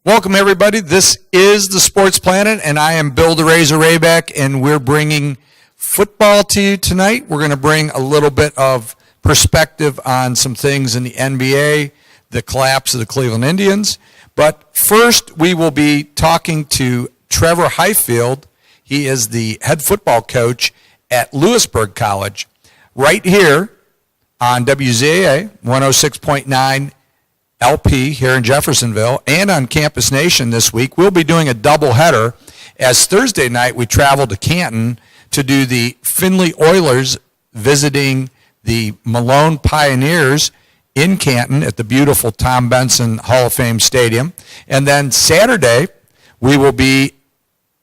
Welcome, everybody. This is the Sports Planet, and I am Bill the Razor Rayback, and we're bringing football to you tonight. We're going to bring a little bit of perspective on some things in the NBA, the collapse of the Cleveland Indians. But first, we will be talking to Trevor Highfield. He is the head football coach at Lewisburg College, right here on WZAA 106.9 LP here in Jeffersonville, and on Campus Nation this week. We'll be doing a doubleheader, as Thursday night we traveled to Canton to do the Findlay Oilers visiting the Malone Pioneers in Canton at the beautiful Tom Benson Hall of Fame Stadium. And then Saturday we will be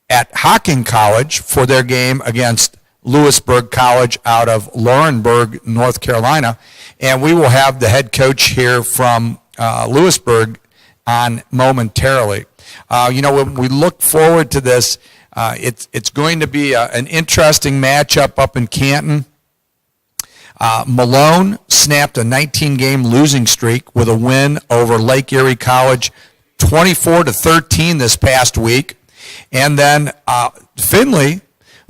at Hocking College for their game against Lewisburg College out of Laurinburg, North Carolina. And we will have the head coach here from Lewisburg on momentarily. When we look forward to this, it's going to be an interesting matchup up in Canton. Malone snapped a 19-game losing streak with a win over Lake Erie College, 24-13 this past week. And then Findlay,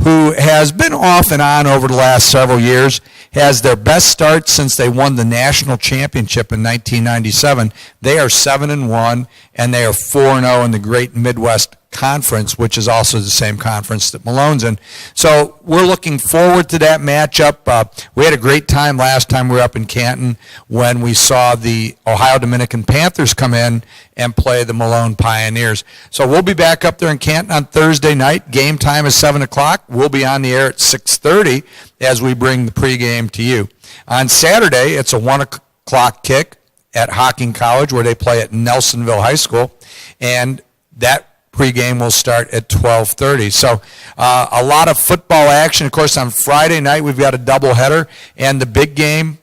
who has been off and on over the last several years, has their best start since they won the national championship in 1997. They are 7-1, and they are 4-0 in the Great Midwest Conference, which is also the same conference that Malone's in. So we're looking forward to that matchup. We had a great time last time we were up in Canton when we saw the Ohio Dominican Panthers come in and play the Malone Pioneers. So we'll be back up there in Canton on Thursday night. Game time is 7 o'clock. We'll be on the air at 6:30 as we bring the pregame to you. On Saturday, it's a 1 o'clock kick at Hocking College, where they play at Nelsonville High School, and that pregame will start at 12:30. So a lot of football action. Of course, on Friday night, we've got a doubleheader, and the big game,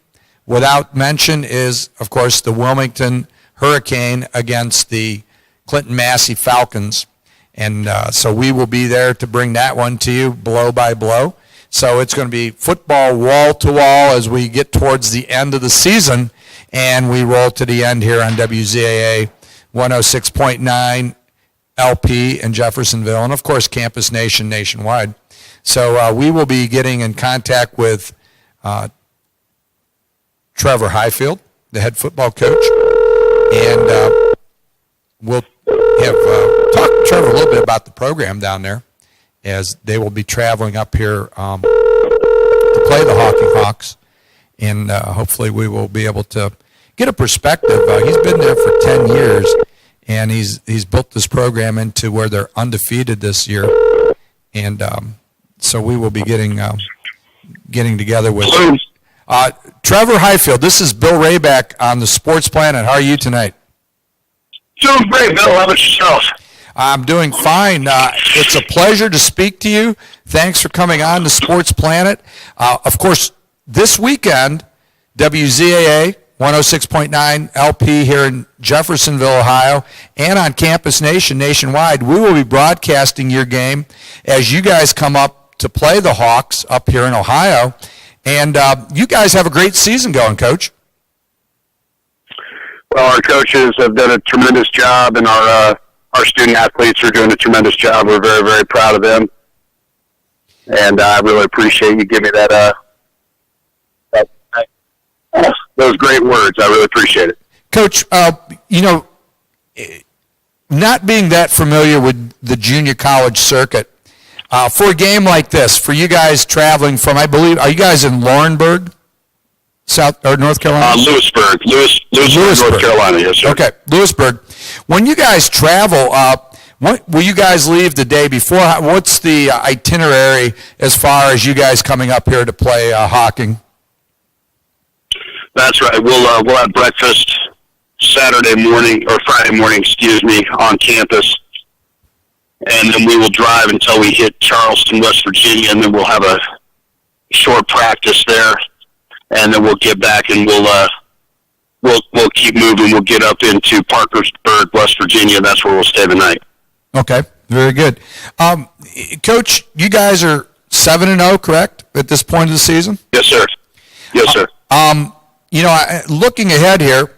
without mention, is, of course, the Wilmington Hurricane against the Clinton Massey Falcons. And so we will be there to bring that one to you blow by blow. So it's going to be football wall to wall as we get towards the end of the season, and we roll to the end here on WZAA 106.9 LP in Jeffersonville, and of course Campus Nation nationwide. So we will be getting in contact with Trevor Highfield, the head football coach, and we'll have talk to Trevor a little bit about the program down there, as they will be traveling up here to play the Hocking Hawks, and hopefully we will be able to get a perspective. He's been there for 10 years, and he's built this program into where they're undefeated this year, and so we will be getting together with Trevor Highfield. This is Bill Rayback on the Sports Planet. How are you tonight? Doing great, Bill. How about yourself? I'm doing fine. It's a pleasure to speak to you. Thanks for coming on the Sports Planet. Of course, this weekend, WZAA 106.9 LP here in Jeffersonville, Ohio, and on Campus Nation nationwide, we will be broadcasting your game as you guys come up to play the Hawks up here in Ohio. And you guys have a great season going, Coach. Well, our coaches have done a tremendous job, and our student athletes are doing a tremendous job. We're very, very proud of them, and I really appreciate you giving me those great words. I really appreciate it. Coach, not being that familiar with the junior college circuit, for a game like this, for you guys traveling from, I believe, are you guys in Laurinburg, South or North Carolina? Lewisburg, North Carolina. Yes, sir. Okay, Lewisburg. When you guys travel, will you guys leave the day before? What's the itinerary as far as you guys coming up here to play Hocking? That's right. We'll have breakfast Friday morning, on campus, and then we will drive until we hit Charleston, West Virginia, and then we'll have a short practice there, and then we'll get back and we'll keep moving. We'll get up into Parkersburg, West Virginia. That's where we'll stay the night. Okay, very good. Coach, you guys are 7-0, correct, at this point of the season? Yes, sir. Yes, sir. Looking ahead here,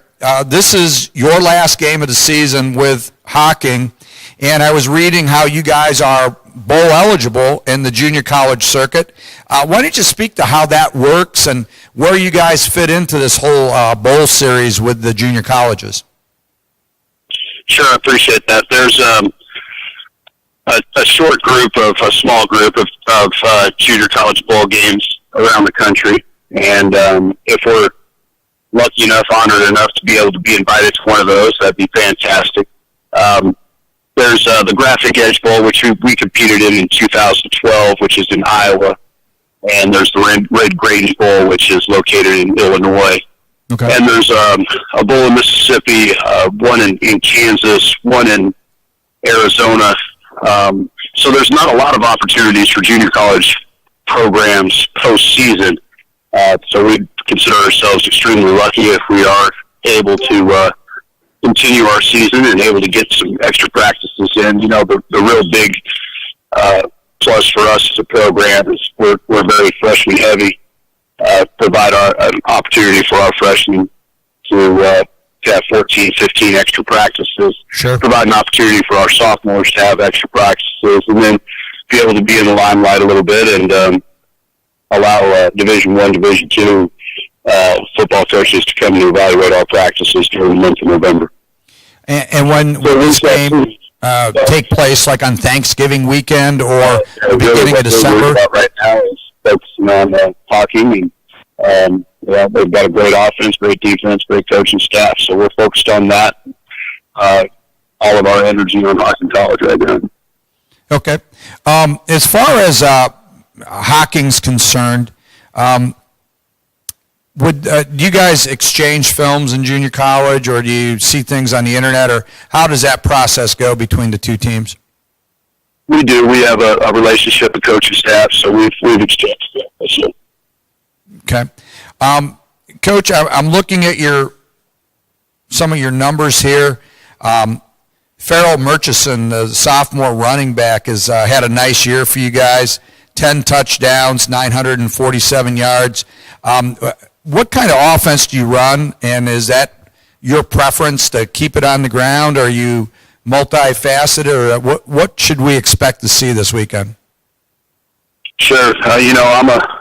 this is your last game of the season with Hocking, and I was reading how you guys are bowl eligible in the junior college circuit. Why don't you speak to how that works and where you guys fit into this whole bowl series with the junior colleges? Sure, I appreciate that. There's a small group of junior college bowl games around the country, and if we're lucky enough, honored enough to be able to be invited to one of those, that'd be fantastic. There's the Graphic Edge Bowl, which we competed in 2012, which is in Iowa, and there's the Red Grange Bowl, which is located in Illinois. Okay. And there's a bowl in Mississippi, one in Kansas, one in Arizona. So there's not a lot of opportunities for junior college programs postseason. So we consider ourselves extremely lucky if we are able to continue our season and able to get some extra practices in. You know, the real big plus for us as a program is we're very freshman heavy. Provide an opportunity for our freshmen to have 14, 15 extra practices. Sure. Provide an opportunity for our sophomores to have extra practices, and then be able to be in the limelight a little bit and allow Division I, Division II football coaches to come and evaluate our practices during the month of November. And when this game take place, like on Thanksgiving weekend or the beginning of December? Right now is focusing on Hocking, and they've got a great offense, great defense, great coaching staff. So we're focused on that. All of our energy on Hocking College right now. Okay. As far as Hocking's concerned, do you guys exchange films in junior college, or do you see things on the internet, or how does that process go between the two teams? We do. We have a relationship with coaching staff, so we've exchanged stuff. Okay. Coach, I'm looking at some of your numbers here. Farrell Murchison, the sophomore running back, has had a nice year for you guys. 10 touchdowns, 947 yards. What kind of offense do you run, and is that your preference to keep it on the ground? Are you multifaceted, or what should we expect to see this weekend? Sure. I'm a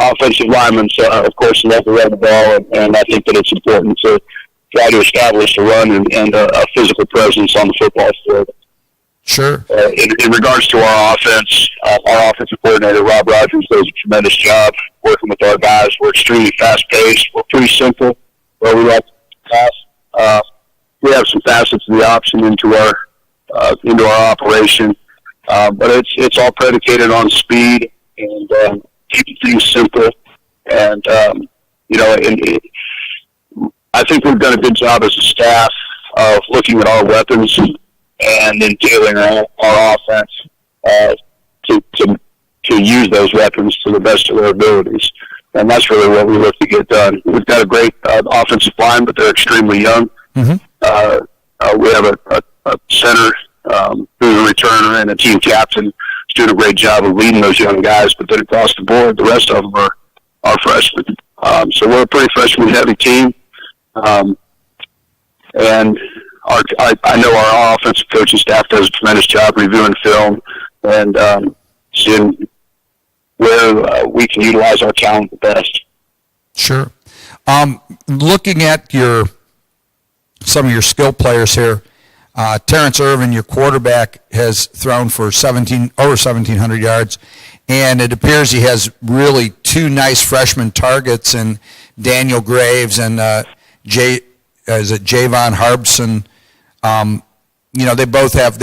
offensive lineman, so of course I love to run the ball, and I think that it's important to try to establish a run and a physical presence on the football field. Sure. In regards to our offense, our offensive coordinator, Rob Rogers, does a tremendous job working with our guys. We're extremely fast-paced. We're pretty simple where we like to pass. We have some facets of the option into our operation, but it's all predicated on speed and keeping things simple. And I think we've done a good job as a staff of looking at our weapons and then tailoring our offense to use those weapons to the best of their abilities. And that's really what we look to get done. We've got a great offensive line, but they're extremely young. Mm-hmm. We have a center who's a returner and a team captain who's doing a great job of leading those young guys, but then across the board, the rest of them are freshmen. So we're a pretty freshman-heavy team. And I know our offensive coaching staff does a tremendous job reviewing film and seeing where we can utilize our talent the best. Sure. Looking at some of your skill players here, Terrence Irvin, your quarterback, has thrown for over 1,700 yards, and it appears he has really two nice freshman targets in Daniel Graves and Javon Harbson. They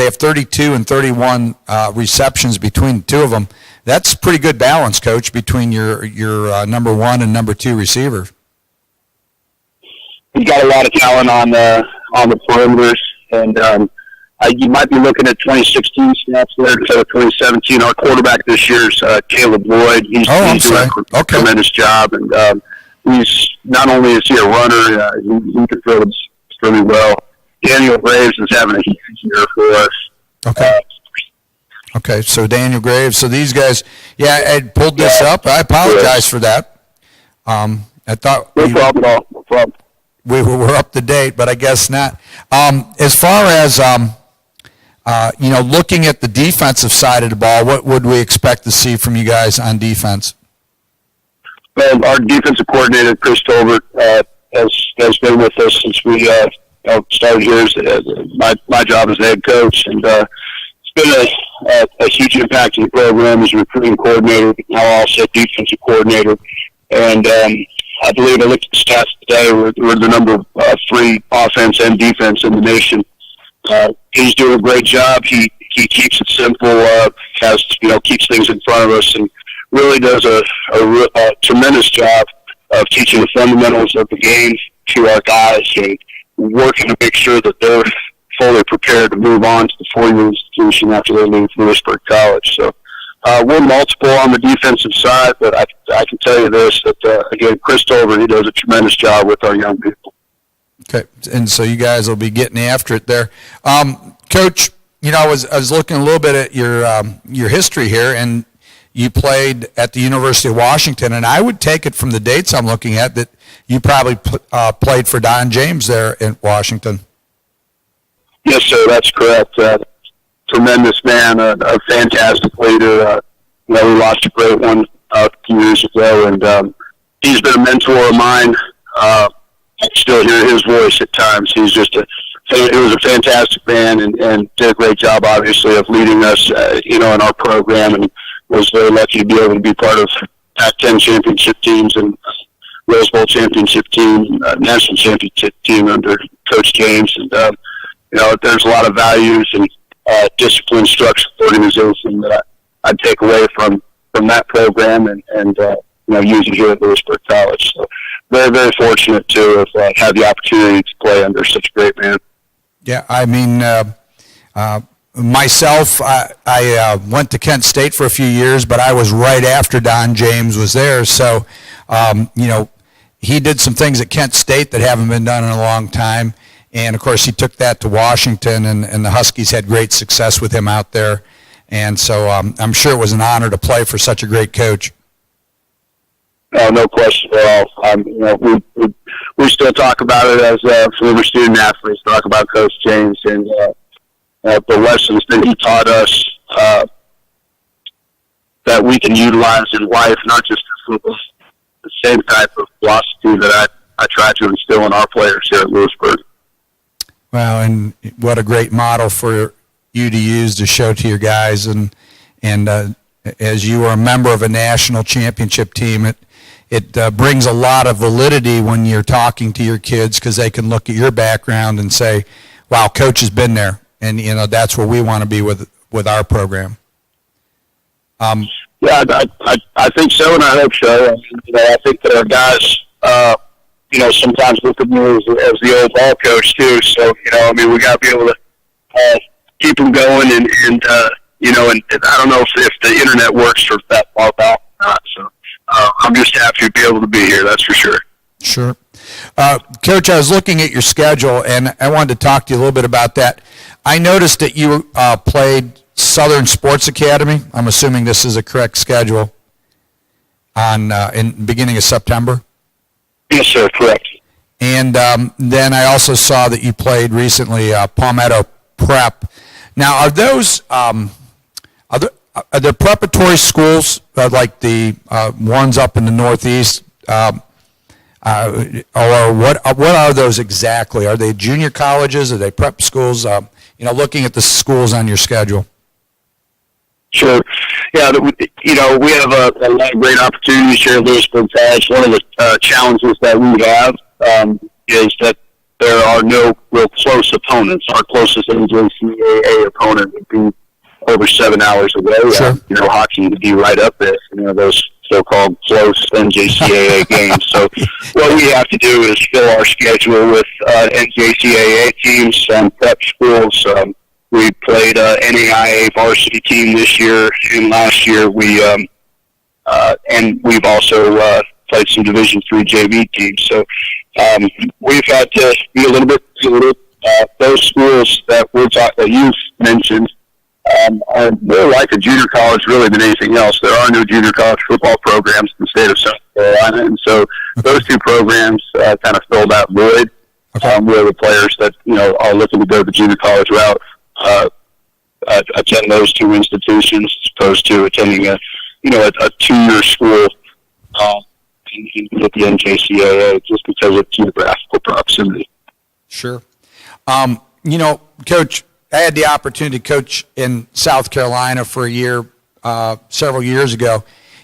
have 32 and 31 receptions between the two of them. That's pretty good balance, Coach, between your number one and number two receiver. He's got a lot of talent on the perimeters, and you might be looking at 2016 snaps there instead of 2017. Our quarterback this year is Caleb Lloyd. He's doing a tremendous job, and he's not only is he a runner, he can throw really well. Daniel Graves is having a huge year for us. Okay, so Daniel Graves. So these guys, I pulled this up. I apologize for that. I thought no problem at all. No problem. we're up to date, but I guess not. As far as looking at the defensive side of the ball, what would we expect to see from you guys on defense? Well, our defensive coordinator, Chris Tolbert, has been with us since we started here. My job as the head coach, and it's been a huge impact in the program as a recruiting coordinator, but now also defensive coordinator. And I believe I looked at the stats today. We're the number 3 offense and defense in the nation. He's doing a great job. He keeps it simple. Keeps things in front of us, and really does a tremendous job of teaching the fundamentals of the game to our guys and working to make sure that they're fully prepared to move on to the 4-year institution after they leave Lewisburg College. So we're multiple on the defensive side, but I can tell you this, that, again, Chris Tolbert, he does a tremendous job with our young people. Okay, and so you guys will be getting after it there. Coach, I was looking a little bit at your history here, and you played at the University of Washington, and I would take it from the dates I'm looking at that you probably played for Don James there in Washington. Yes, sir, that's correct. Tremendous man, a fantastic leader. We lost a great one a few years ago, and he's been a mentor of mine. I still hear his voice at times. He was a fantastic man, and did a great job, obviously, of leading us, in our program, and was very lucky to be able to be part of Pac-10 championship teams and Rose Bowl championship team, national championship team under Coach James. And, there's a lot of values and discipline, structure, organization that I'd take away from that program and use it here at Lewisburg College. So very, very fortunate to have had the opportunity to play under such a great man. Yeah, I mean, myself, I went to Kent State for a few years, but I was right after Don James was there. So, he did some things at Kent State that haven't been done in a long time. And, of course, he took that to Washington, and the Huskies had great success with him out there. And so I'm sure it was an honor to play for such a great coach. No question at all. We still talk about it as former student athletes, talk about Coach James and the lessons that he taught us that we can utilize in life, not just in football. The same type of philosophy that I try to instill in our players here at Lewisburg. Well, and what a great model for you to use to show to your guys. And as you are a member of a national championship team, it brings a lot of validity when you're talking to your kids, because they can look at your background and say, wow, Coach has been there. And, that's where we want to be with our program. Yeah, I think so, and I hope so. I think that our guys, sometimes look at me as the old ball coach too. So, we got to be able to keep them going, and I don't know if the internet works for that far back or not. So, I'm just happy to be able to be here. That's for sure. Sure. Coach, I was looking at your schedule, and I wanted to talk to you a little bit about that. I noticed that you played Southern Sports Academy. I'm assuming this is a correct schedule in the beginning of September. Yes, sir, correct. And then I also saw that you played recently Palmetto Prep. Now, are those are there preparatory schools like the ones up in the Northeast, or what are those exactly? Are they junior colleges? Are they prep schools? Looking at the schools on your schedule. Sure. Yeah, we have a lot of great opportunities here at Lewisburg College. One of the challenges that we have is that there are no real close opponents. Our closest NJCAA opponent would be over 7 hours away. Sure. Hockey would be right up there. Those so-called close NJCAA games. So what we have to do is fill our schedule with NJCAA teams and prep schools. We played NAIA varsity team this year, and last year and we've also played some Division III JV teams. So we've had to be a little bit those schools that that you've mentioned. are more like a junior college really than anything else. There are no junior college football programs in the state of South Carolina, and so those two programs kind of fill that void. Where the players that are looking to go the junior college route attend those two institutions as opposed to attending a 2-year school with the NJCAA just because of geographical proximity. Sure. Coach, I had the opportunity to coach in South Carolina for a year, several years ago.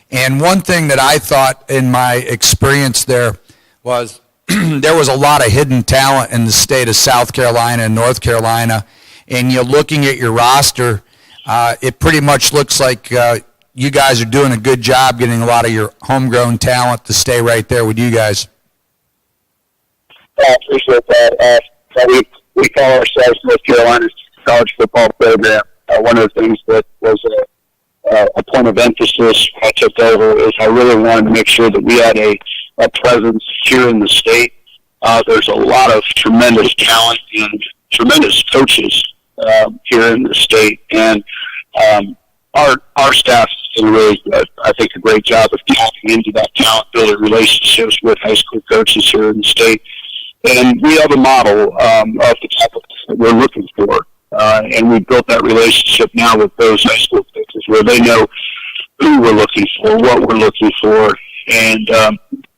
And one thing that I thought in my experience there was there was a lot of hidden talent in the state of South Carolina and North Carolina. And you're looking at your roster, it pretty much looks like you guys are doing a good job getting a lot of your homegrown talent to stay right there with you guys. I appreciate that. We call ourselves North Carolina's college football program. One of the things that was a point of emphasis when I took over is I really wanted to make sure that we had a presence here in the state. There's a lot of tremendous talent and tremendous coaches here in the state, and our staff is doing really, I think, a great job of tapping into that talent, building relationships with high school coaches here in the state. And we have a model of the type of that we're looking for. And we've built that relationship now with those high school coaches where they know who we're looking for, what we're looking for, and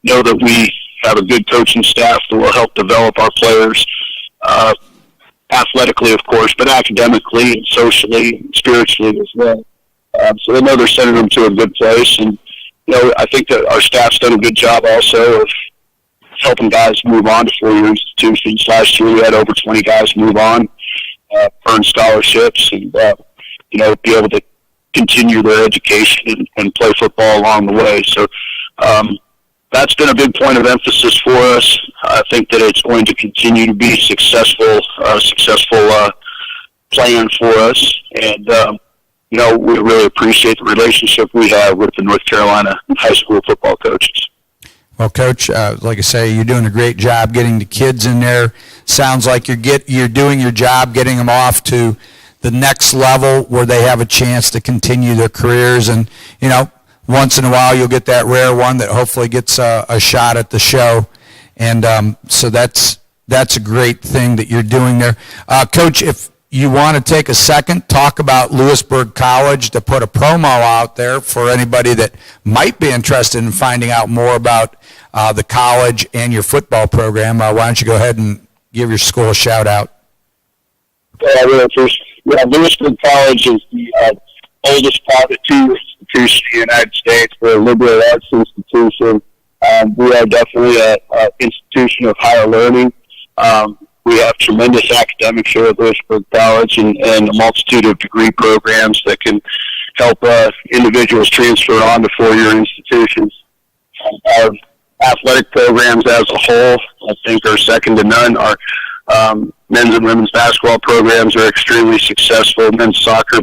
know that we have a good coaching staff that will help develop our players athletically, of course, but academically and socially and spiritually as well. So they know they're sending them to a good place. And, I think that our staff's done a good job also of helping guys move on to four-year institutions. Last year we had over 20 guys move on, earn scholarships, and, be able to continue their education and play football along the way. So that's been a big point of emphasis for us. I think that it's going to continue to be successful plan for us. And, we really appreciate the relationship we have with the North Carolina high school football coaches. Well, Coach, like I say, you're doing a great job getting the kids in there. Sounds like you're doing your job, getting them off to the next level where they have a chance to continue their careers. And, once in a while you'll get that rare one that hopefully gets a shot at the show. And so that's a great thing that you're doing there. Coach, if you want to take a second, talk about Lewisburg College to put a promo out there for anybody that might be interested in finding out more about the college and your football program. Why don't you go ahead and give your school a shout out? I really appreciate it. Yeah, Lewisburg College is the oldest private two institution in the United States. We're a liberal arts institution. We are definitely an institution of higher learning. We have tremendous academics here at Lewisburg College and a multitude of degree programs that can help individuals transfer on to four-year institutions. Our athletic programs as a whole, I think, are second to none. Our men's and women's basketball programs are extremely successful. Men's soccer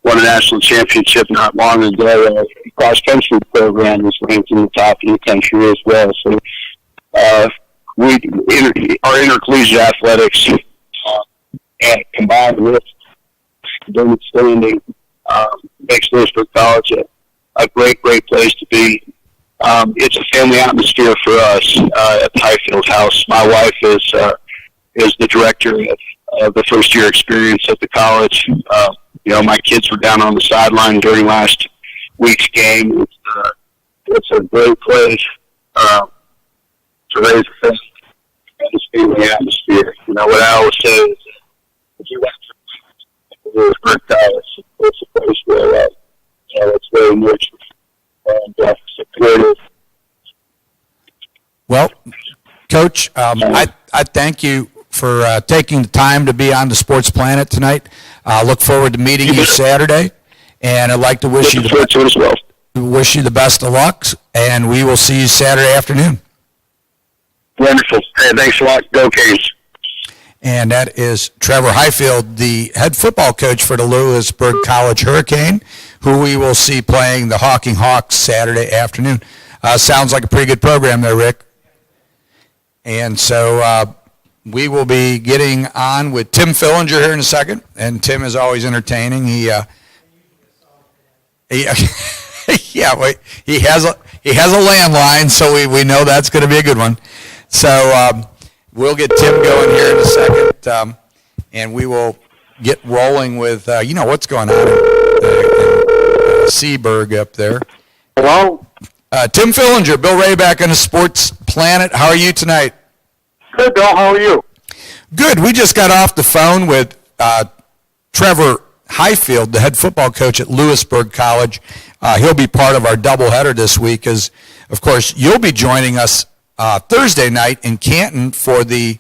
won a national championship not long ago. Our cross-country program is ranked in the top in the country as well. So our intercollegiate athletics and combined with academic standing makes Lewisburg College a great place to be. It's a family atmosphere for us at the Highfield House. My wife is the director of the first-year experience at the college. My kids were down on the sideline during last week's game. It's a great place to raise a family. This family atmosphere. What I always say is, if you went to Lewisburg College, it's a place where it's very nurturing and supportive. Well, Coach, I thank you for taking the time to be on the Sports Planet tonight. I look forward to meeting you Saturday, and I'd like to wish you the best of luck, and we will see you Saturday afternoon. Wonderful. Hey, thanks a lot. Go Canes. And that is Trevor Highfield, the head football coach for the Lewisburg College Hurricane, who we will see playing the Hawking Hawks Saturday afternoon. Sounds like a pretty good program there, Rick. And so we will be getting on with Tim Fillinger here in a second, and Tim is always entertaining. He yeah, he has a landline, so we know that's going to be a good one. So we'll get Tim going here in a second, and we will get rolling with what's going on in Seaburg up there. Hello? Tim Fillinger, Bill Ray back on the Sports Planet. How are you tonight? Good, Bill. How are you? Good. We just got off the phone with Trevor Highfield, the head football coach at Lewisburg College. He'll be part of our doubleheader this week as, of course, you'll be joining us Thursday night in Canton for the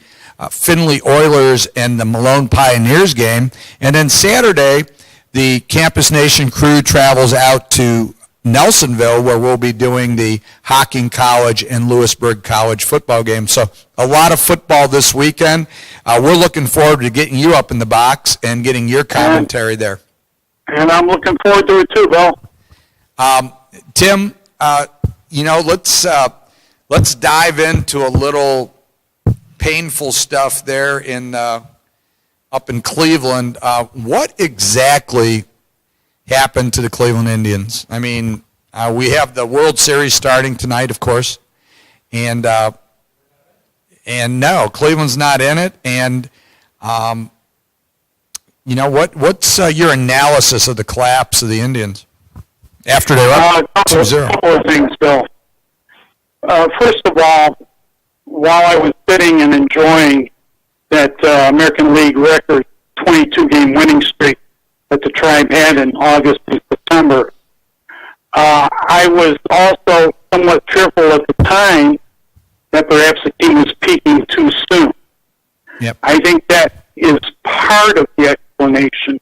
Findlay Oilers and the Malone Pioneers game. And then Saturday, the Campus Nation crew travels out to Nelsonville, where we'll be doing the Hocking College and Lewisburg College football game. So a lot of football this weekend. We're looking forward to getting you up in the box and getting your commentary there. And I'm looking forward to it too, Bill. Tim, let's dive into a little painful stuff there in up in Cleveland. What exactly happened to the Cleveland Indians? I mean, we have the World Series starting tonight, of course, and no, Cleveland's not in it. And what's your analysis of the collapse of the Indians after they're up 2-0? A couple of things, Bill. First of all, while I was sitting and enjoying that American League record 22-game winning streak that the Tribe had in August and September, I was also somewhat fearful at the time that perhaps the team was peaking too soon. Yep. I think that is part of the explanation.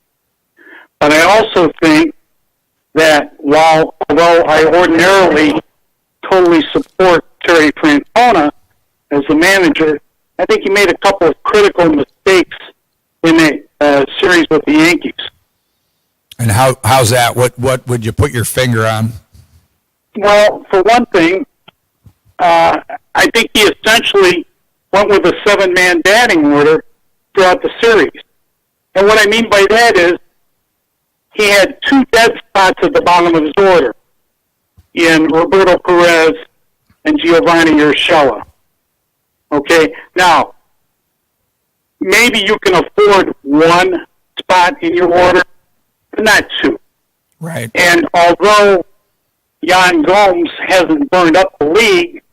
But I also think that although I ordinarily totally support Terry Francona as the manager, I think he made a couple of critical mistakes in the series with the Yankees. And how's that? What would you put your finger on? Well, for one thing, I think he essentially went with a 7-man batting order throughout the series. And what I mean by that is he had 2 dead spots at the bottom of his order in Roberto Perez and Giovanni Urshela. Okay? Now, maybe you can afford 1 spot in your order, but not 2. Right. And although Yan Gomes hasn't burned up the league,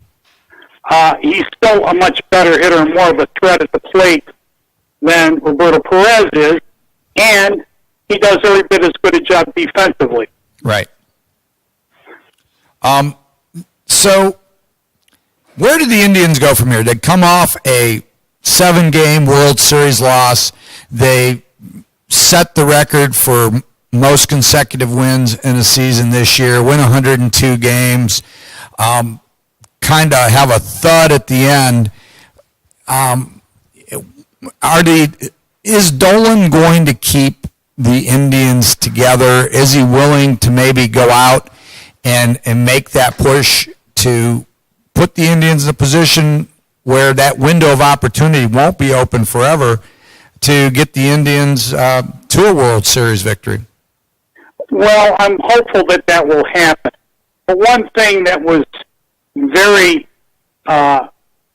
he's still a much better hitter and more of a threat at the plate than Roberto Perez is, and he does every bit as good a job defensively. Right. So where do the Indians go from here? They come off a 7-game World Series loss. They set the record for most consecutive wins in a season this year, win 102 games, kind of have a thud at the end. Is Dolan going to keep the Indians together? Is he willing to maybe go out and make that push to put the Indians in a position where that window of opportunity won't be open forever to get the Indians to a World Series victory? Well, I'm hopeful that will happen. But one thing that was very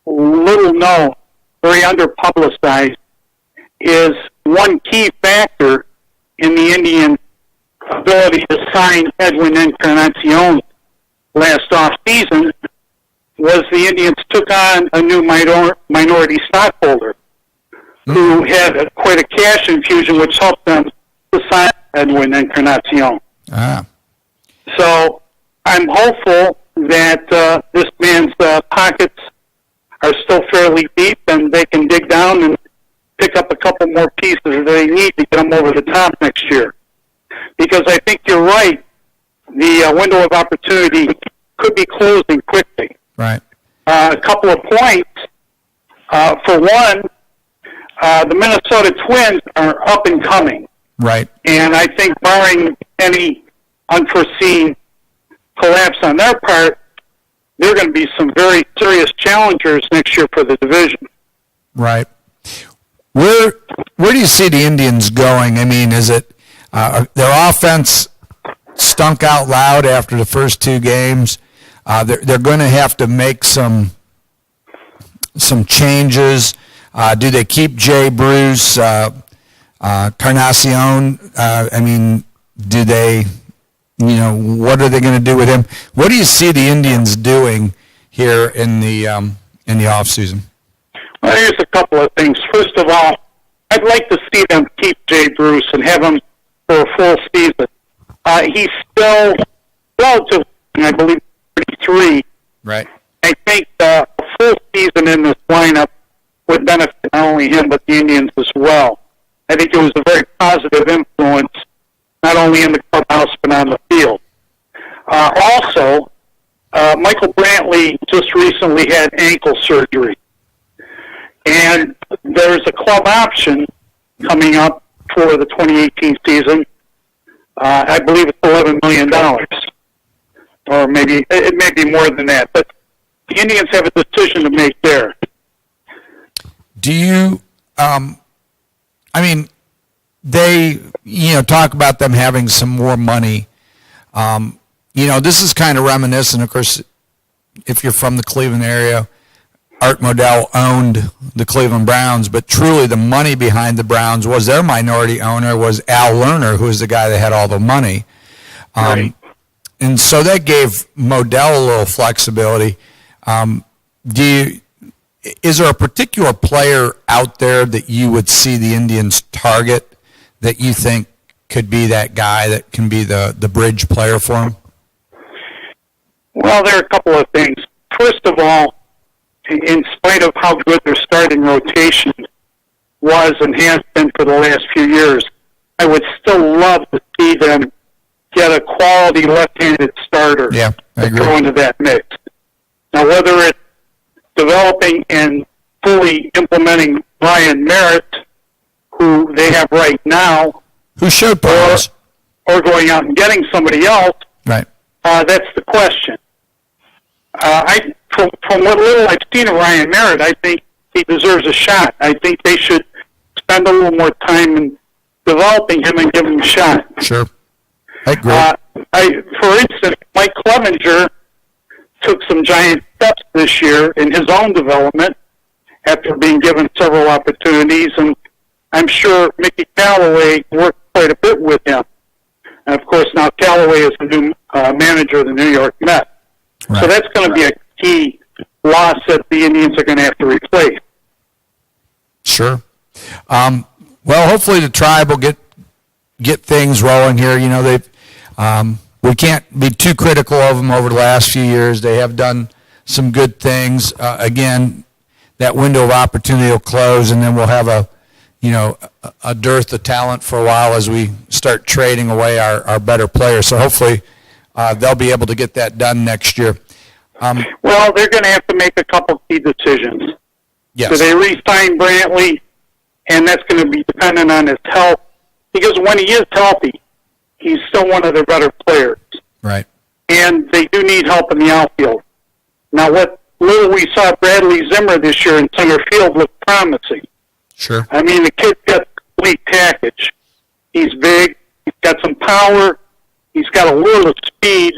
little known, very underpublicized, is one key factor in the Indian ability to sign Edwin Encarnacion last offseason was the Indians took on a new minority stockholder who had quite a cash infusion, which helped them to sign Edwin Encarnacion. So I'm hopeful that this man's pockets are still fairly deep and they can dig down and pick up a couple more pieces that they need to get them over the top next year. Because I think you're right, the window of opportunity could be closing quickly. Right. A couple of points. For one, the Minnesota Twins are up and coming. Right. And I think barring any unforeseen collapse on their part, they're going to be some very serious challengers next year for the division. Right. Where do you see the Indians going? I mean, is it their offense stunk out loud after the first two games? They're going to have to make some changes. Do they keep Jay Bruce, Carnacion? I mean, do they? What are they going to do with him? What do you see the Indians doing here in the off season? Well, here's a couple of things. First of all, I'd like to see them keep Jay Bruce and have him for a full season. He's still relatively, I believe, 33. Right. I think a full season in this lineup would benefit not only him but the Indians as well. I think it was a very positive influence, not only in the clubhouse but on the field. Also, Michael Brantley just recently had ankle surgery. And there's a club option coming up for the 2018 season. I believe it's $11 million. Or maybe, it may be more than that. But the Indians have a decision to make there. Do you, they, talk about them having some more money. This is kind of reminiscent, of course, if you're from the Cleveland area, Art Modell owned the Cleveland Browns, but truly the money behind the Browns was their minority owner was Al Lerner, who was the guy that had all the money. Right. And so that gave Modell a little flexibility. Is there a particular player out there that you would see the Indians target that you think could be that guy that can be the bridge player for them? Well, there are a couple of things. First of all, in spite of how good their starting rotation was and has been for the last few years, I would still love to see them get a quality left-handed starter to throw into that mix. Now, whether it's developing and fully implementing Ryan Merritt, who they have right now, who showed promise, or going out and getting somebody else, right? That's the question. From what little I've seen of Ryan Merritt, I think he deserves a shot. I think they should spend a little more time in developing him and give him a shot. Sure. I agree. For instance, Mike Clevenger took some giant steps this year in his own development after being given several opportunities, and I'm sure Mickey Callaway worked quite a bit with him. And, of course, now Callaway is the new manager of the New York Mets. Right. So that's going to be a key loss that the Indians are going to have to replace. Sure. Well, hopefully the Tribe will get things rolling here. They've we can't be too critical of them over the last few years. They have done some good things. Again, that window of opportunity will close, and then we'll have a dearth of talent for a while as we start trading away our better players. So hopefully they'll be able to get that done next year. Well, they're going to have to make a couple key decisions. Yes. So they re-sign Brantley, and that's going to be dependent on his health, because when he is healthy, he's still one of their better players. Right. And they do need help in the outfield. Now, what little we saw Bradley Zimmer this year in center field looked promising. Sure. I mean, the kid's got a complete package. He's big, he's got some power, he's got a little speed,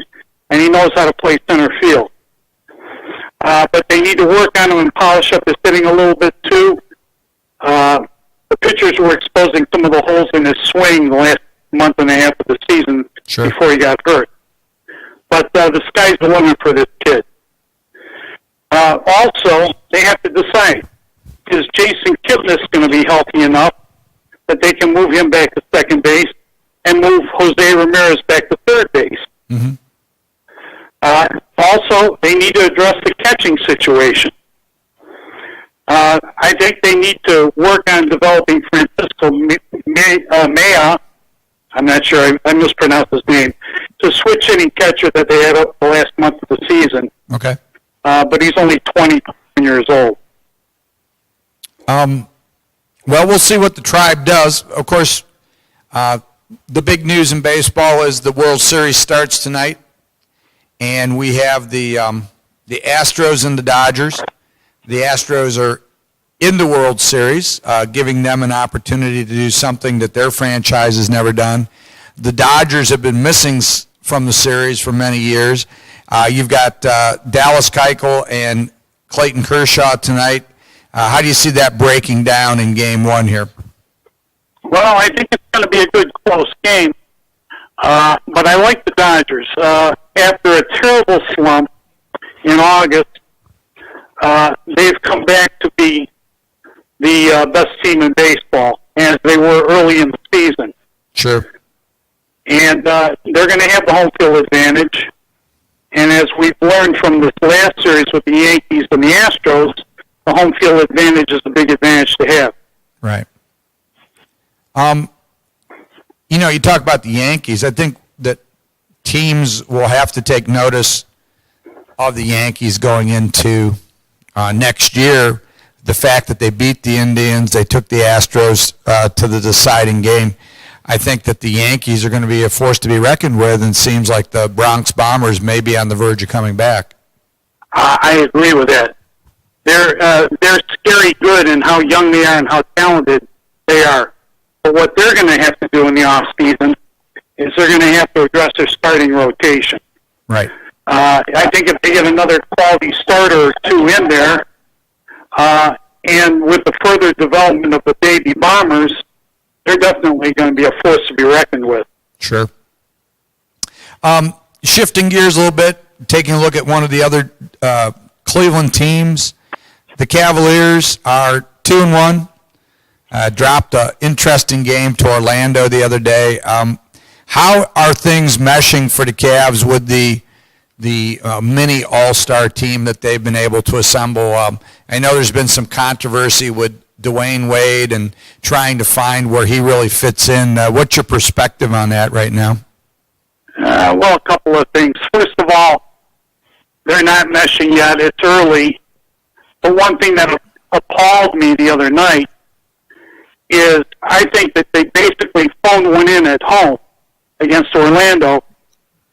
and he knows how to play center field. But they need to work on him and polish up his hitting a little bit, too. The pitchers were exposing some of the holes in his swing the last month and a half of the season before he got hurt. But the sky's the limit for this kid. Also, they have to decide, is Jason Kipnis going to be healthy enough that they can move him back to second base and move Jose Ramirez back to third base? Mm-hmm. Also, they need to address the catching situation. I think they need to work on developing Francisco Maya. I'm not sure, I mispronounced his name. It's a switch hitting catcher that they had up the last month of the season. Okay. But he's only 20 years old. Well, we'll see what the Tribe does. Of course, the big news in baseball is the World Series starts tonight, and we have the Astros and the Dodgers. The Astros are in the World Series, giving them an opportunity to do something that their franchise has never done. The Dodgers have been missing from the series for many years. You've got Dallas Keuchel and Clayton Kershaw tonight. How do you see that breaking down in Game 1 here? Well, I think it's going to be a good close game, but I like the Dodgers. After a terrible slump in August, they've come back to be the best team in baseball, as they were early in the season. Sure. And they're going to have the home field advantage. And as we've learned from this last series with the Yankees and the Astros, the home field advantage is a big advantage to have. Right. You talk about the Yankees. I think that teams will have to take notice of the Yankees going into next year. The fact that they beat the Indians, they took the Astros to the deciding game. I think that the Yankees are going to be a force to be reckoned with, and it seems like the Bronx Bombers may be on the verge of coming back. I agree with that. They're scary good in how young they are and how talented they are. But what they're going to have to do in the off season is they're going to have to address their starting rotation. Right. I think if they get another quality starter or two in there, and with the further development of the baby Bombers, they're definitely going to be a force to be reckoned with. Sure. Shifting gears a little bit, taking a look at one of the other Cleveland teams. The Cavaliers are 2-1. Dropped an interesting game to Orlando the other day. How are things meshing for the Cavs with the mini all-star team that they've been able to assemble? I know there's been some controversy with Dwayne Wade and trying to find where he really fits in. What's your perspective on that right now? Well, a couple of things. First of all, they're not meshing yet. It's early. The one thing that appalled me the other night is I think that they basically phoned one in at home against Orlando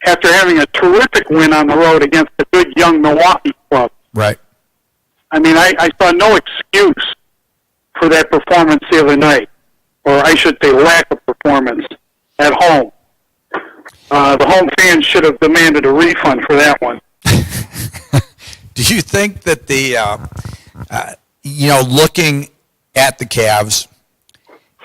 after having a terrific win on the road against a good young Milwaukee club. Right. I mean, I saw no excuse for that performance the other night, or I should say lack of performance at home. The home fans should have demanded a refund for that one. Do you think that looking at the Cavs,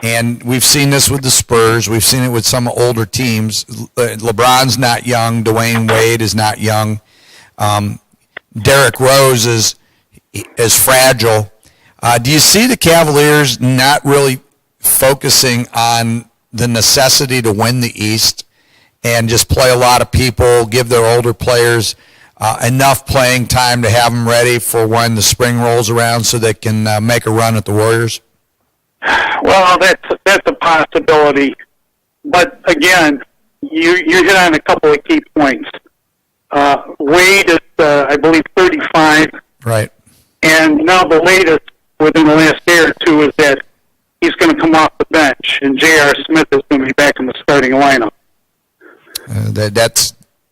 and we've seen this with the Spurs, we've seen it with some older teams. LeBron's not young. Dwayne Wade is not young. Derrick Rose is fragile. Do you see the Cavaliers not really focusing on the necessity to win the East and just play a lot of people, give their older players enough playing time to have them ready for when the spring rolls around so they can make a run at the Warriors? Well, that's a possibility. But again, you hit on a couple of key points. Wade is, I believe, 35. Right. And now the latest within the last day or two is that he's going to come off the bench, and J.R. Smith is going to be back in the starting lineup.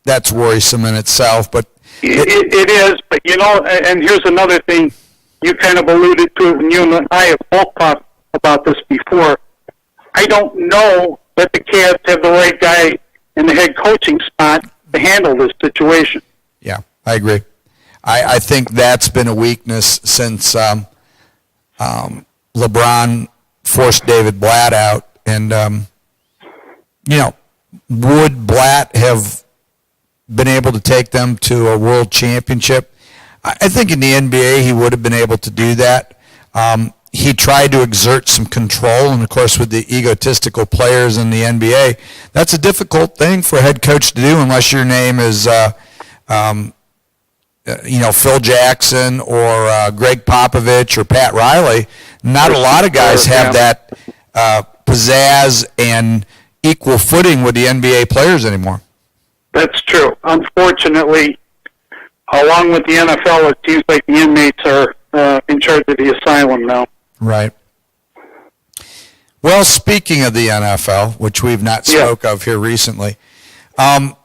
That's worrisome in itself, but it is. But and here's another thing you kind of alluded to, and you and I have both talked about this before. I don't know that the Cavs have the right guy in the head coaching spot to handle this situation. Yeah, I agree. I think that's been a weakness since LeBron forced David Blatt out. And, would Blatt have been able to take them to a world championship? I think in the NBA he would have been able to do that. He tried to exert some control, and, of course, with the egotistical players in the NBA, that's a difficult thing for a head coach to do unless your name is Phil Jackson or Greg Popovich or Pat Riley. Not a lot of guys have that pizzazz and equal footing with the NBA players anymore. That's true. Unfortunately, along with the NFL, it seems like the inmates are in charge of the asylum now. Right. Well, speaking of the NFL, which we've not spoke of here recently, the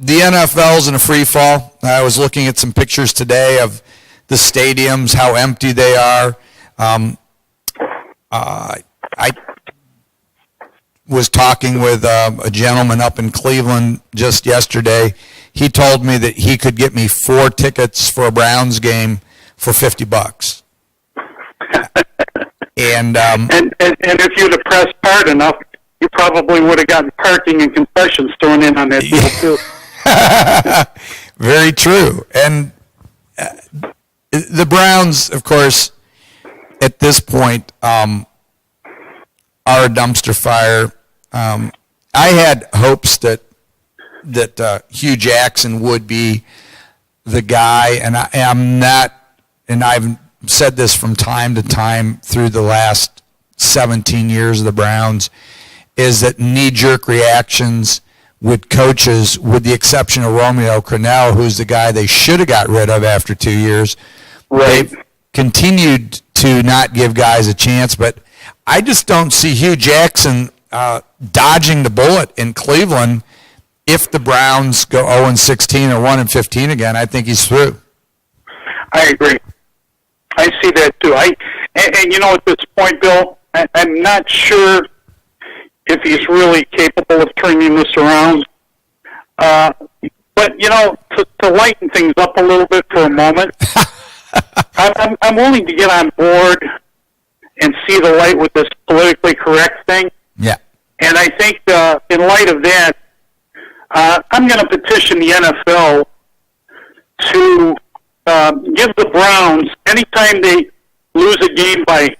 NFL's in a free fall. I was looking at some pictures today of the stadiums, how empty they are. I was talking with a gentleman up in Cleveland just yesterday. He told me that he could get me 4 tickets for a Browns game for $50. And if you'd have pressed hard enough, you probably would have gotten parking and concessions thrown in on that deal too. Very true. And the Browns, of course, at this point, are a dumpster fire. I had hopes that Hugh Jackson would be the guy, and I'm not. And I've said this from time to time through the last 17 years of the Browns, is that knee-jerk reactions with coaches, with the exception of Romeo Crennel, who's the guy they should have got rid of after 2 years. Right. They've continued to not give guys a chance, but I just don't see Hugh Jackson dodging the bullet in Cleveland. If the Browns go 0-16 or 1-15 again, I think he's through. I agree. I see that too. And you know, at this point, Bill, I'm not sure if he's really capable of turning this around. But you know, to lighten things up a little bit for a moment, I'm willing to get on board and see the light with this politically correct thing. Yeah. And I think in light of that, I'm going to petition the NFL to give the Browns, anytime they lose a game by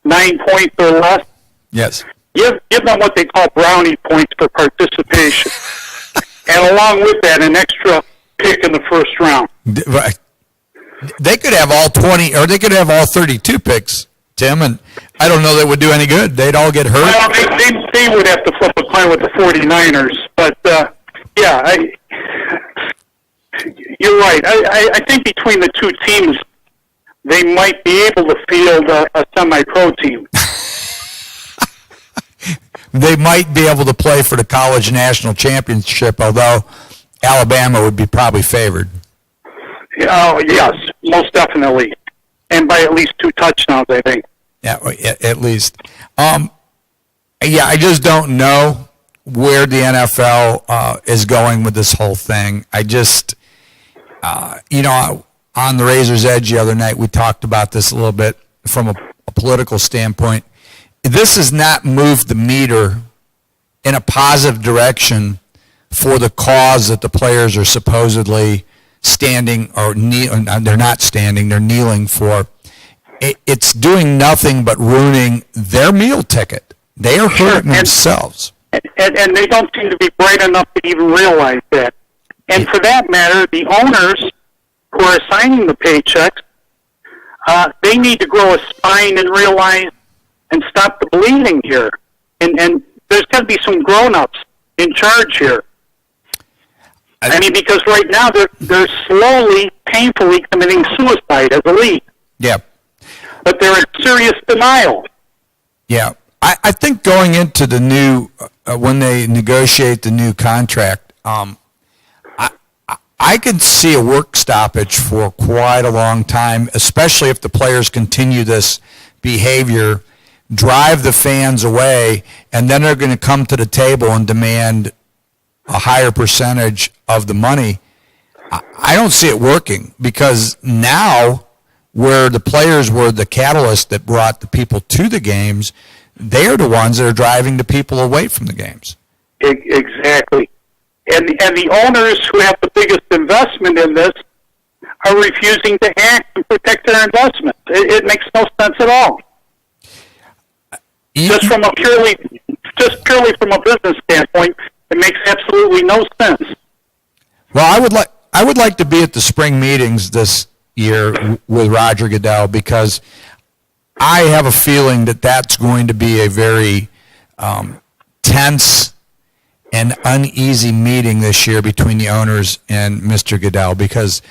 9 points or less, Yes. give them what they call brownie points for participation. And along with that, an extra pick in the first round. They could have all 20, or they could have all 32 picks, Tim, and I don't know that would do any good. They'd all get hurt. Well, they would have to flip a coin with the 49ers. But, yeah, you're right. I think between the two teams, they might be able to field a semi-pro team. They might be able to play for the college national championship, although Alabama would be probably favored. Oh, yes, most definitely. And by at least 2 touchdowns, I think. Yeah, at least. Yeah, I just don't know where the NFL is going with this whole thing. I just, you know, on the Razor's Edge the other night, we talked about this a little bit from a political standpoint. This has not moved the meter in a positive direction for the cause that the players are supposedly standing or they're not standing, they're kneeling for. It's doing nothing but ruining their meal ticket. They are hurting themselves. And they don't seem to be bright enough to even realize that. And for that matter, the owners who are signing the paychecks, they need to grow a spine and realize and stop the bleeding here. And there's got to be some grown-ups in charge here. I mean, because right now they're slowly, painfully committing suicide as a league. Yeah. But they're in serious denial. Yeah. I think going into the new, when they negotiate the new contract, I could see a work stoppage for quite a long time, especially if the players continue this behavior, drive the fans away, and then they're going to come to the table and demand a higher percentage of the money. I don't see it working, because now, where the players were the catalyst that brought the people to the games, they're the ones that are driving the people away from the games. Exactly. And the owners who have the biggest investment in this are refusing to act and protect their investment. It makes no sense at all. Just purely from a business standpoint, it makes absolutely no sense. Well, I would like to be at the spring meetings this year with Roger Goodell, because I have a feeling that that's going to be a very tense and uneasy meeting this year between the owners and Mr. Goodell, because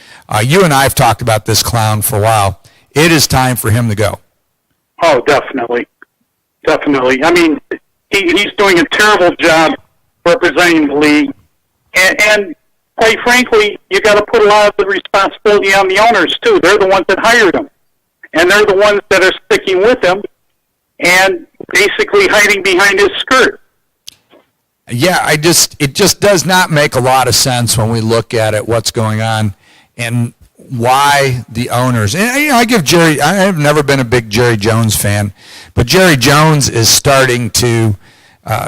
you and I have talked about this clown for a while. It is time for him to go. Oh, definitely. Definitely. I mean, he's doing a terrible job representing the league. And quite frankly, you got to put a lot of the responsibility on the owners, too. They're the ones that hired him. and they're the ones that are sticking with him and basically hiding behind his skirt. Yeah, it just does not make a lot of sense when we look at it, what's going on, and why the owners. And I give Jerry. I have never been a big Jerry Jones fan, but Jerry Jones is starting to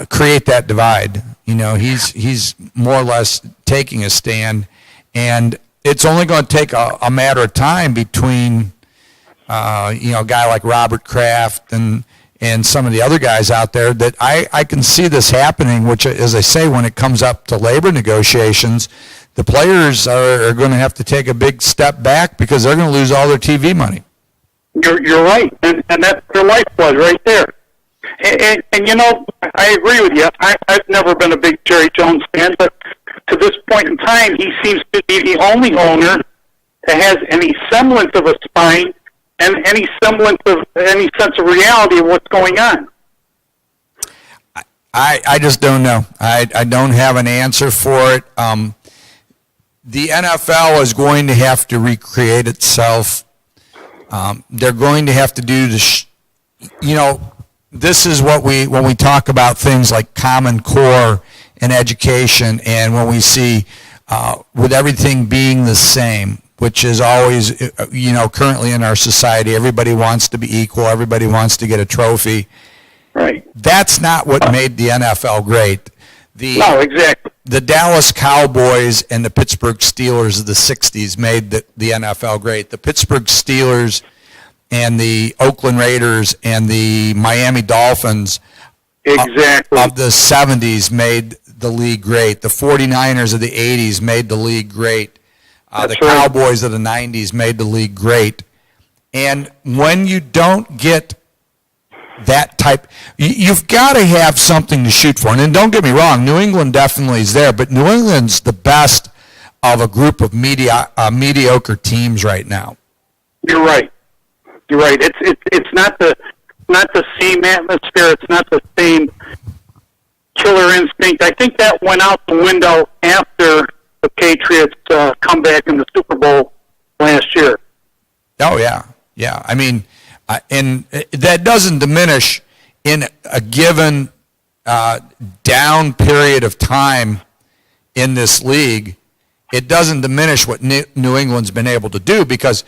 create that divide. He's more or less taking a stand, and it's only going to take a matter of time between a guy like Robert Kraft and some of the other guys out there that I can see this happening, which, as I say, when it comes up to labor negotiations, the players are going to have to take a big step back because they're going to lose all their TV money. You're right, and that's their lifeblood right there. And I agree with you. I've never been a big Jerry Jones fan, but to this point in time, he seems to be the only owner that has any semblance of a spine and any semblance of any sense of reality of what's going on. I just don't know. I don't have an answer for it. The NFL is going to have to recreate itself. They're going to have to do this. This is what when we talk about things like Common Core in education, and when we see with everything being the same, which is always, currently in our society, everybody wants to be equal, everybody wants to get a trophy. Right. That's not what made the NFL great. No, exactly. The Dallas Cowboys and the Pittsburgh Steelers of the 60s made the NFL great. The Pittsburgh Steelers and the Oakland Raiders and the Miami Dolphins exactly of the 70s made the league great. The 49ers of the 80s made the league great. The Cowboys of the 90s made the league great. And when you don't get that type, you've got to have something to shoot for. And don't get me wrong, New England definitely is there, but New England's the best of a group of mediocre teams right now. You're right. It's not the same atmosphere. It's not the same killer instinct. I think that went out the window after the Patriots comeback in the Super Bowl last year. Oh yeah. I mean, and that doesn't diminish in a given down period of time in this league. It doesn't diminish what New England's been able to do, because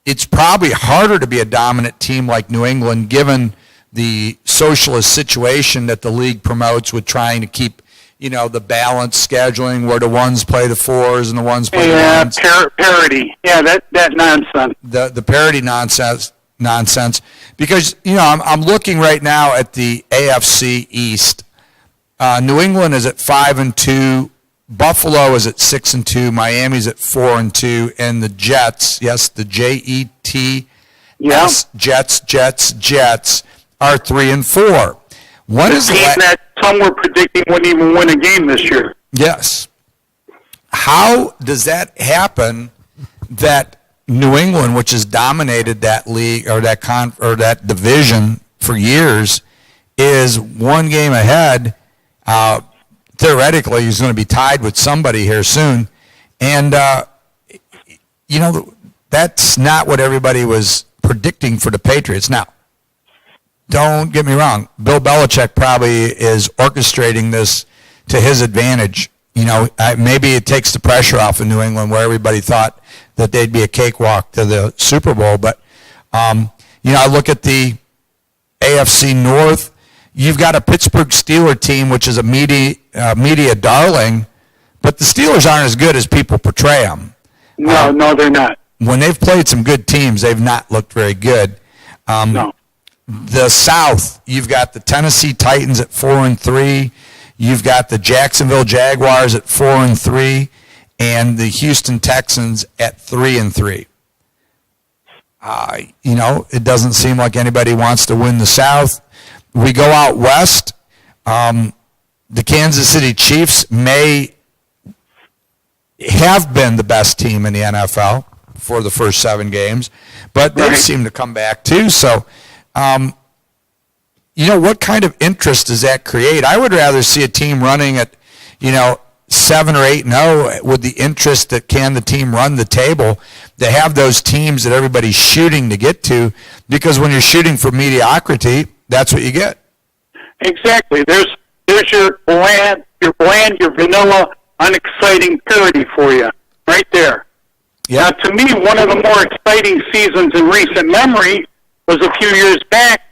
it's probably harder to be a dominant team like New England given the socialist situation that the league promotes with trying to keep, the balanced scheduling where the ones play the fours and the ones play the ones. Parity. Yeah, that nonsense. The parity nonsense. Because, I'm looking right now at the AFC East. New England is at 5-2. Buffalo is at 6-2. Miami's at 4-2, and the Jets, yes, the Jets, Jets are 3-4. When is the team that some were predicting wouldn't even win a game this year? Yes. How does that happen? That New England, which has dominated that league or that division for years, is one game ahead. Theoretically, he's going to be tied with somebody here soon. And, that's not what everybody was predicting for the Patriots. Now, don't get me wrong. Bill Belichick probably is orchestrating this to his advantage. Maybe it takes the pressure off of New England, where everybody thought that they'd be a cakewalk to the Super Bowl. But, I look at the AFC North. You've got a Pittsburgh Steelers team, which is a media darling, but the Steelers aren't as good as people portray them. No, they're not. When they've played some good teams, they've not looked very good. No. The South, you've got the Tennessee Titans at 4-3. You've got the Jacksonville Jaguars at 4-3, and the Houston Texans at 3-3. It doesn't seem like anybody wants to win the South. We go out west. The Kansas City Chiefs may have been the best team in the NFL for the first 7 games, but they seem to come back too. So, what kind of interest does that create? I would rather see a team running at, 7 or 8-0 with the interest that can the team run the table, they have those teams that everybody's shooting to get to, because when you're shooting for mediocrity, that's what you get. Exactly. There's your bland, your vanilla, unexciting parody for you, right there. Yeah. Now, to me, one of the more exciting seasons in recent memory was a few years back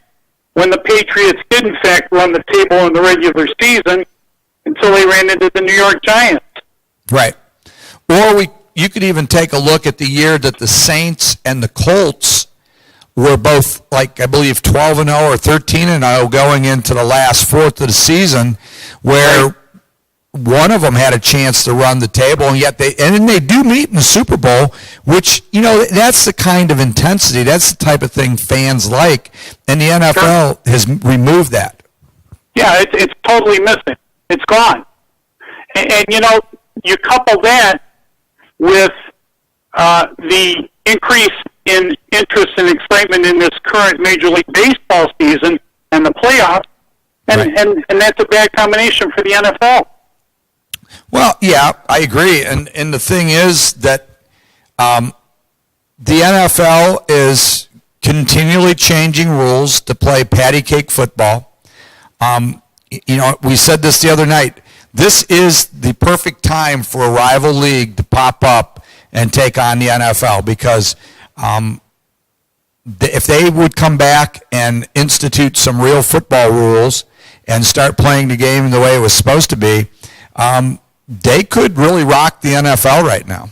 when the Patriots did, in fact, run the table in the regular season until they ran into the New York Giants. Right. Or you could even take a look at the year that the Saints and the Colts were both, like, I believe 12-0 or 13-0 going into the last fourth of the season, where one of them had a chance to run the table, and yet they do meet in the Super Bowl, which, that's the kind of intensity, that's the type of thing fans like, and the NFL has removed that. Yeah, it's totally missing. It's gone. And you couple that with the increase in interest and excitement in this current Major League Baseball season and the playoffs, and that's a bad combination for the NFL. Well, yeah, I agree. And the thing is that the NFL is continually changing rules to play patty cake football. We said this the other night. This is the perfect time for a rival league to pop up and take on the NFL, because if they would come back and institute some real football rules and start playing the game the way it was supposed to be, they could really rock the NFL right now.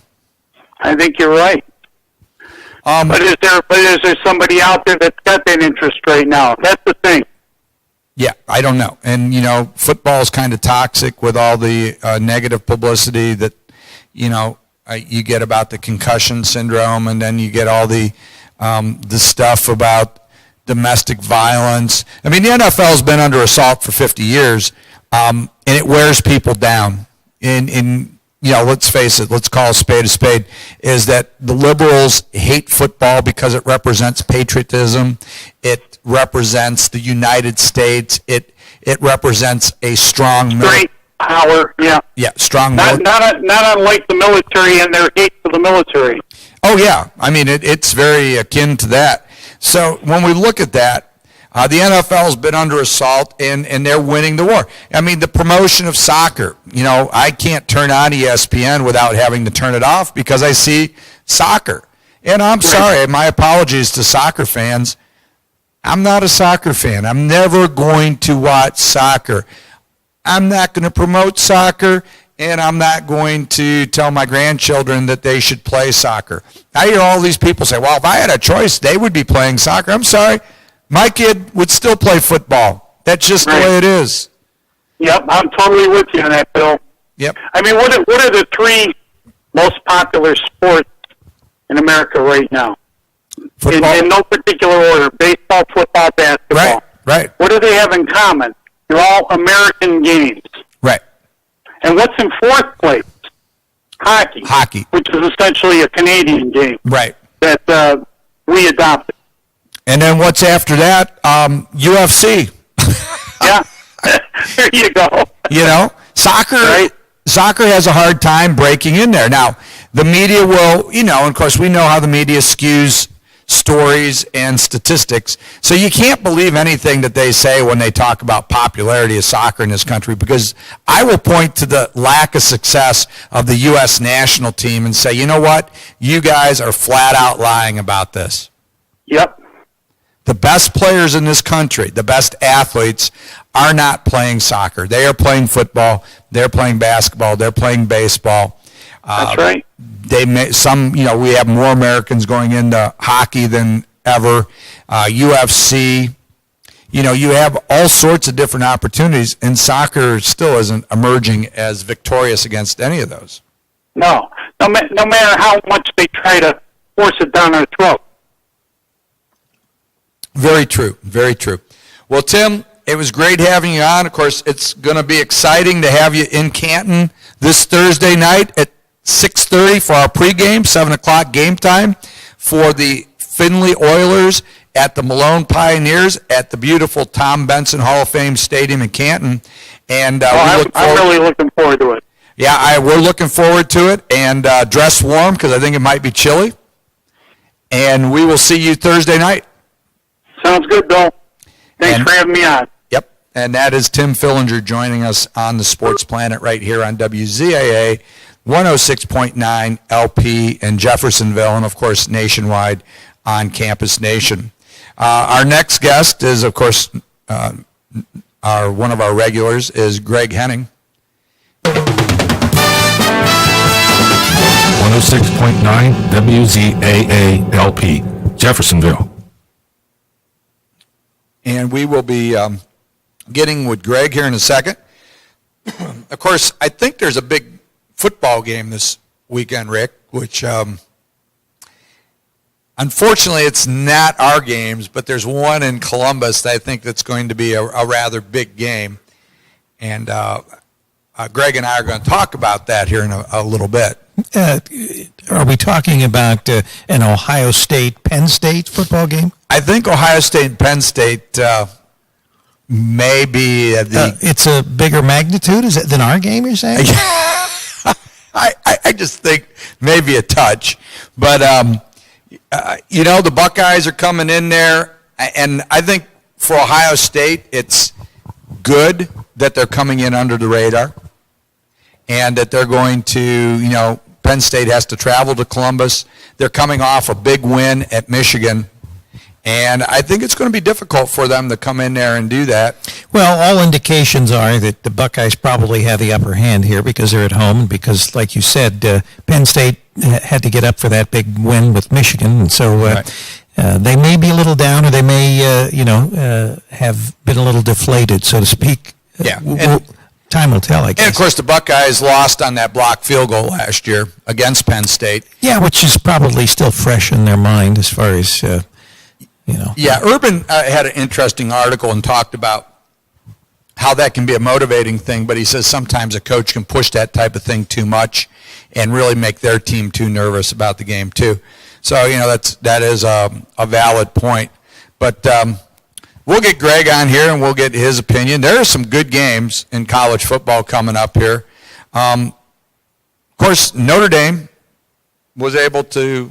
I think you're right. But is there somebody out there that's got that interest right now? That's the thing. Yeah, I don't know. And, football is kind of toxic with all the negative publicity that, you get about the concussion syndrome, and then you get all the stuff about domestic violence. I mean, the NFL's been under assault for 50 years, and it wears people down. Let's face it, let's call a spade, is that the liberals hate football because it represents patriotism. It represents the United States. It represents a strong great power, yeah. Yeah, strong. Not unlike the military and their hate for the military. Oh, yeah. I mean, it's very akin to that. So when we look at that, the NFL's been under assault, and they're winning the war. I mean, the promotion of soccer. I can't turn on ESPN without having to turn it off because I see soccer. And I'm sorry, my apologies to soccer fans. I'm not a soccer fan. I'm never going to watch soccer. I'm not going to promote soccer, and I'm not going to tell my grandchildren that they should play soccer. I hear all these people say, well, if I had a choice, they would be playing soccer. I'm sorry. My kid would still play football. That's just the way it is. Yep, I'm totally with you on that, Bill. Yep. I mean, what are the three most popular sports in America right now? Football. In no particular order: baseball, football, basketball. Right. What do they have in common? They're all American games. Right. And what's in fourth place? Hockey. Which is essentially a Canadian game. Right. That we adopted. And then what's after that? UFC. Yeah. There you go. Soccer. Right. Soccer has a hard time breaking in there. Now, the media will, and of course we know how the media skews stories and statistics. So you can't believe anything that they say when they talk about popularity of soccer in this country, because I will point to the lack of success of the U.S. national team and say, you know what? You guys are flat out lying about this. Yep. The best players in this country, the best athletes, are not playing soccer. They are playing football. They're playing basketball. They're playing baseball. That's right. We have more Americans going into hockey than ever. UFC. You have all sorts of different opportunities, and soccer still isn't emerging as victorious against any of those. No matter how much they try to force it down our throat. Very true. Very true. Well, Tim, it was great having you on. Of course, it's going to be exciting to have you in Canton this Thursday night at 6:30 for our pregame, 7 o'clock game time for the Findlay Oilers at the Malone Pioneers at the beautiful Tom Benson Hall of Fame Stadium in Canton. And I'm really looking forward to it. Yeah, we're looking forward to it, and dress warm because I think it might be chilly. And we will see you Thursday night. Sounds good, Bill. Thanks And- for having me on. Yep, and that is Tim Fillinger joining us on the Sports Planet right here on WZAA 106.9 LP in Jeffersonville, and of course nationwide on Campus Nation. Our next guest is, of course, one of our regulars is Greg Henning. 106.9 WZAA LP, Jeffersonville. And we will be getting with Greg here in a second. Of course, I think there's a big football game this weekend, Rick, which unfortunately it's not our games, but there's one in Columbus that I think that's going to be a rather big game. And Greg and I are going to talk about that here in a little bit. Are we talking about an Ohio State-Penn State football game? I think Ohio State and Penn State may be the... It's a bigger magnitude than our game, you're saying? I just think maybe a touch. But, the Buckeyes are coming in there, and I think for Ohio State, it's good that they're coming in under the radar and that they're going to, Penn State has to travel to Columbus. They're coming off a big win at Michigan. And I think it's going to be difficult for them to come in there and do that. Well, all indications are that the Buckeyes probably have the upper hand here because they're at home and because, like you said, Penn State had to get up for that big win with Michigan. And so they may be a little down or they may, have been a little deflated, so to speak. Yeah. Time will tell, I guess. And, of course, the Buckeyes lost on that blocked field goal last year against Penn State. Yeah, which is probably still fresh in their mind as far as... Yeah, Urban had an interesting article and talked about how that can be a motivating thing, but he says sometimes a coach can push that type of thing too much and really make their team too nervous about the game too. So, that is a valid point. But we'll get Greg on here and we'll get his opinion. There are some good games in college football coming up here. Of course, Notre Dame was able to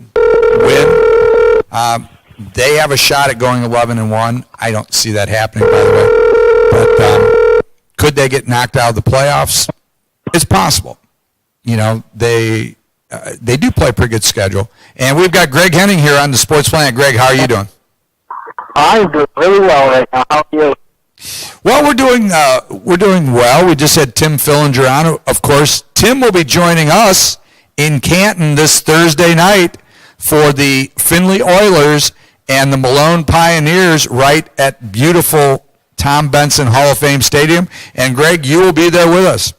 win. They have a shot at going 11-1. I don't see that happening, by the way. But could they get knocked out of the playoffs? It's possible. They do play a pretty good schedule. And we've got Greg Henning here on the Sports Planet. Greg, how are you doing? I'm doing really well right now. How are you? Well, we're doing well. We just had Tim Fillinger on. Of course, Tim will be joining us in Canton this Thursday night for the Findlay Oilers and the Malone Pioneers right at beautiful Tom Benson Hall of Fame Stadium. And, Greg, you will be there with us.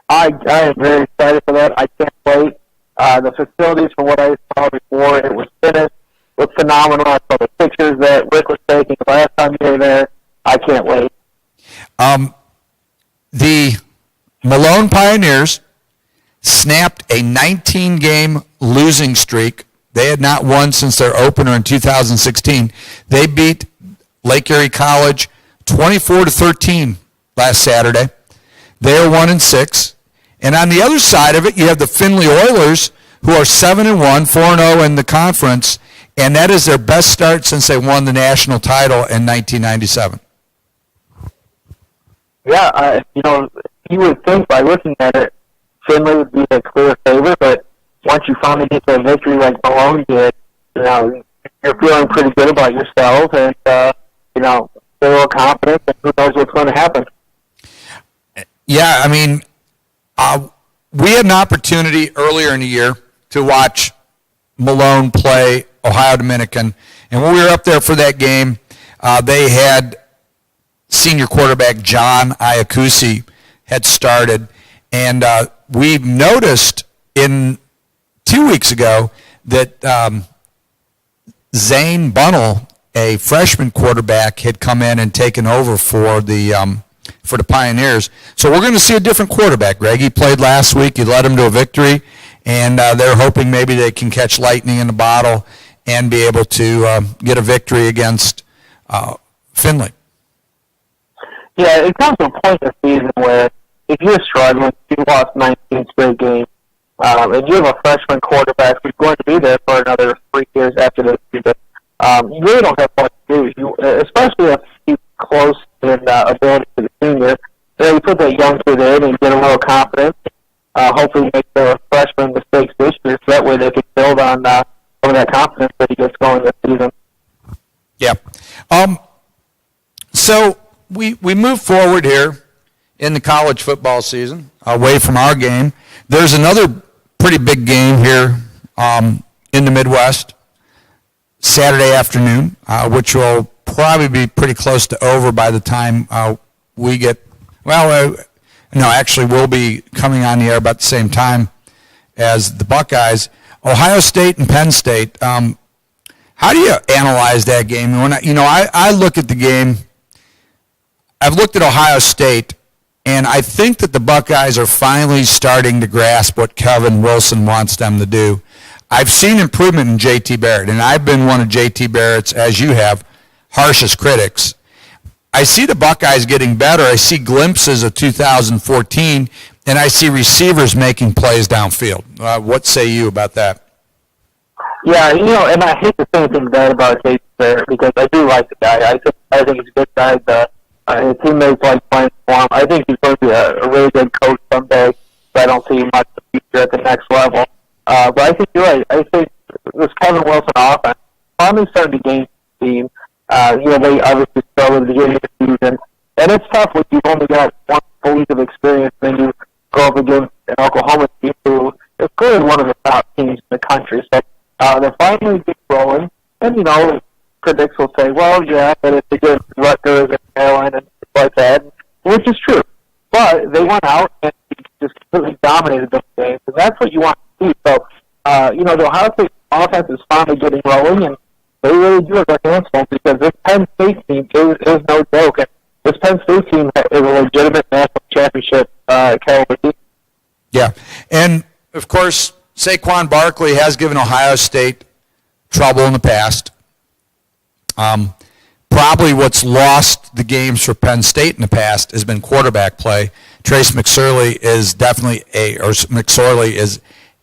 I am very excited for that. I can't wait. The facilities, from what I saw before, it was finished. Looked phenomenal. I saw the pictures that Rick was taking the last time you were there. I can't wait. The Malone Pioneers snapped a 19-game losing streak. They had not won since their opener in 2016. They beat Lake Erie College 24-13 last Saturday. They are 1-6. And on the other side of it, you have the Findlay Oilers, who are 7-1, 4-0 in the conference, and that is their best start since they won the national title in 1997. Yeah, you would think by looking at it, Finley would be a clear favorite, but once you finally get to a victory like Malone did, you're feeling pretty good about yourself, and feel a little confident, and who knows what's going to happen. Yeah, I mean, we had an opportunity earlier in the year to watch Malone play Ohio Dominican, and when we were up there for that game, they had senior quarterback John Iacusi had started, and we noticed 2 weeks ago that Zane Bunnell, a freshman quarterback, had come in and taken over for the Pioneers. So we're going to see a different quarterback, Greg. He played last week. He led them to a victory, and they're hoping maybe they can catch lightning in the bottle and be able to get a victory against Findlay. Yeah, it comes to a point in the season where if you're struggling, you lost 19 straight games, and you have a freshman quarterback who's going to be there for another 3 years after this season, you really don't have much to do. Especially if he's close in ability to the senior. You put that young kid in and get a little confidence. Hopefully make the freshman mistakes this year, so that way they can build on some of that confidence that he gets going this season. Yeah. So we move forward here in the college football season, away from our game. There's another pretty big game here in the Midwest, Saturday afternoon, which will probably be pretty close to over by the time we get, no, actually we'll be coming on the air about the same time as the Buckeyes. Ohio State and Penn State. How do you analyze that game? When I look at the game, I've looked at Ohio State, and I think that the Buckeyes are finally starting to grasp what Kevin Wilson wants them to do. I've seen improvement in J.T. Barrett, and I've been one of J.T. Barrett's, as you have, harshest critics. I see the Buckeyes getting better. I see glimpses of 2014, and I see receivers making plays downfield. What say you about that? Yeah, and I hate to say anything bad about J.T. Barrett because I do like the guy. I think he's a good guy. His teammates like playing for him. I think he's going to be a really good coach someday, but I don't see much in the future at the next level. But I think you're right. I think this Kevin Wilson offense finally starting to gain steam. They obviously struggled at the beginning of the season. And it's tough when you've only got one full week of experience and you go up against an Oklahoma team who is clearly one of the top teams in the country. So they're finally getting rolling. And, critics will say, well, yeah, but it's against Rutgers and Maryland and stuff like that, which is true. But they went out and just completely dominated those games, and that's what you want to see. So, the Ohio State offense is finally getting rolling, and they really do have their hands full because this Penn State team is no joke. And this Penn State team is a legitimate national championship caliber team. Yeah, and, of course, Saquon Barkley has given Ohio State trouble in the past. Probably what's lost the games for Penn State in the past has been quarterback play. Trace McSorley is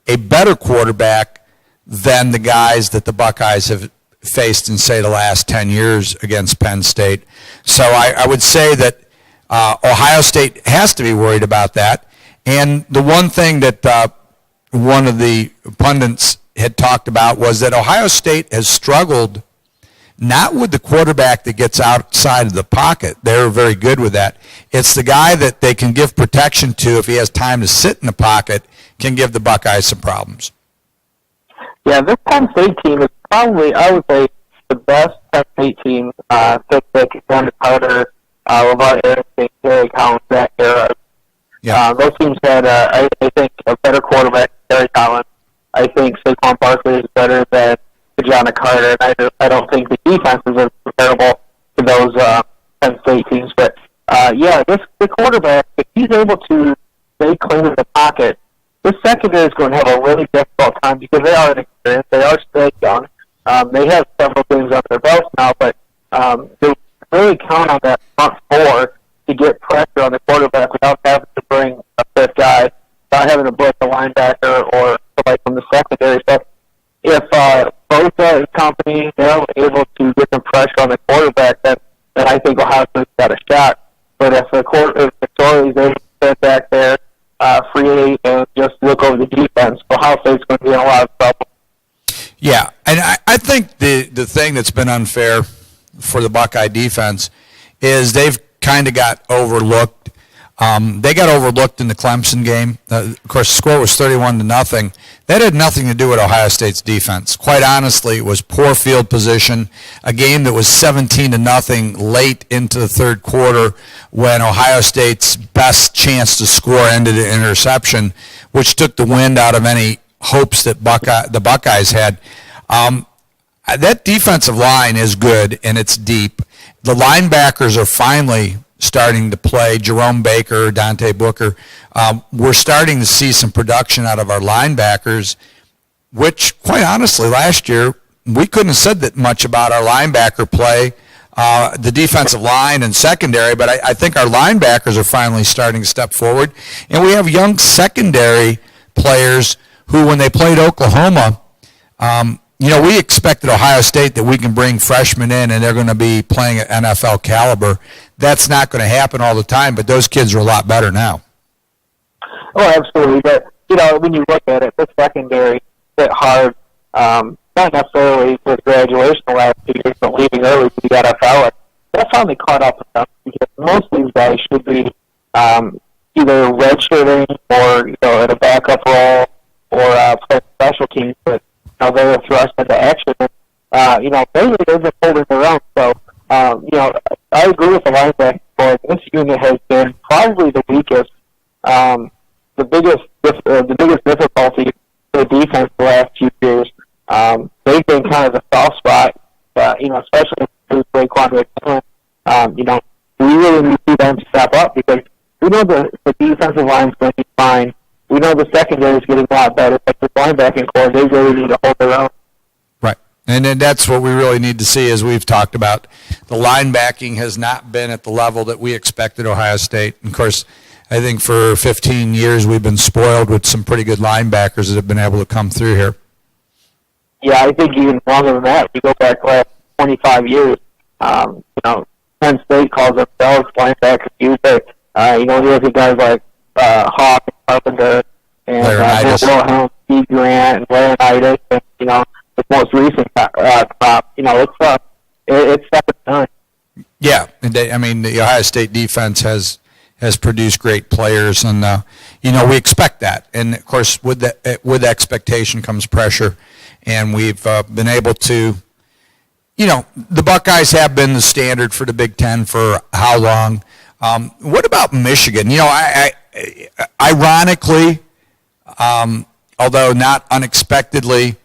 a better quarterback than the guys that the Buckeyes have faced in, say, the last 10 years against Penn State. So I would say that Ohio State has to be worried about that. And the one thing that one of the pundits had talked about was that Ohio State has struggled not with the quarterback that gets outside of the pocket. They're very good with that. It's the guy that they can give protection to if he has time to sit in the pocket can give the Buckeyes some problems. Yeah, this Penn State team is probably, I would say, the best Penn State team since Xander Carter, LeVar Arrington, Terry Collins, that era. Yeah. Those teams had, I think, a better quarterback than Terry Collins. I think Saquon Barkley is better than John Carter, and I don't think the defenses are comparable to those Penn State teams. But, the quarterback, if he's able to stay clean in the pocket, this secondary is going to have a really difficult time because they are inexperienced. They are still young. They have several games under their belts now, but they really count on that front four to get pressure on the quarterback without having to bring a fifth guy, without having to blitz a linebacker or somebody from the secondary. So if Bosa and company they're able to get some pressure on the quarterback, then I think Ohio State's got a shot. But if McSorley is able to sit back there freely and just look over the defense, Ohio State's going to be in a lot of trouble. Yeah, and I think the thing that's been unfair for the Buckeye defense is they've kind of got overlooked. They got overlooked in the Clemson game. Of course, the score was 31-0. That had nothing to do with Ohio State's defense. Quite honestly, it was poor field position, a game that was 17-0 late into the third quarter when Ohio State's best chance to score ended in interception, which took the wind out of any hopes that the Buckeyes had. That defensive line is good, and it's deep. The linebackers are finally starting to play. Jerome Baker, Dante Booker. We're starting to see some production out of our linebackers, which, quite honestly, last year, we couldn't have said that much about our linebacker play the defensive line and secondary, but I think our linebackers are finally starting to step forward. And we have young secondary players who, when they played Oklahoma, we expected Ohio State that we can bring freshmen in and they're going to be playing at NFL caliber. That's not going to happen all the time, but those kids are a lot better now. Oh, absolutely. But, when you look at it, the secondary hit hard, not necessarily with graduation the last 2 years, but leaving early to the NFL. That finally caught up with them because most of these guys should be either redshirting or, in a backup role or playing special teams, but they were thrust into action. Lately they've been holding their own. So, I agree with the linebacker board. This unit has been probably the weakest. The biggest difficulty for the defense the last few years. They've been kind of the soft spot, especially with Raekwon McMillan. We really need to see them step up because we know the defensive line is going to be fine. We know the secondary is getting a lot better, but the linebacking core, they really need to hold their own. Right. And then that's what we really need to see, as we've talked about. The linebacking has not been at the level that we expected Ohio State. And of course, I think for 15 years we've been spoiled with some pretty good linebackers that have been able to come through here. Yeah, I think even longer than that. If you go back last 25 years, Penn State calls themselves linebacker music. You have guys like Hawk and Carpenter and Wilhelm, Steve Grant, and Laurinaitis, and the most recent crop. It's second time. Yeah, and the Ohio State defense has produced great players, and we expect that. And of course, with expectation comes pressure, and we've been able to. The Buckeyes have been the standard for the Big Ten for how long? What about Michigan? Ironically, although not unexpectedly,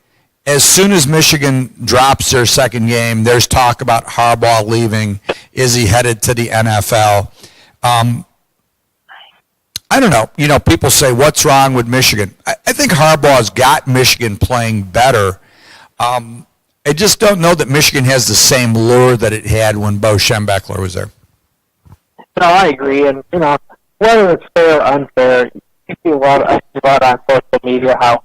as soon as Michigan drops their second game, there's talk about Harbaugh leaving. Is he headed to the NFL? I don't know. People say, what's wrong with Michigan? I think Harbaugh's got Michigan playing better. I just don't know that Michigan has the same lure that it had when Bo Schembechler was there. No, I agree. And, whether it's fair or unfair, you see a lot on social media how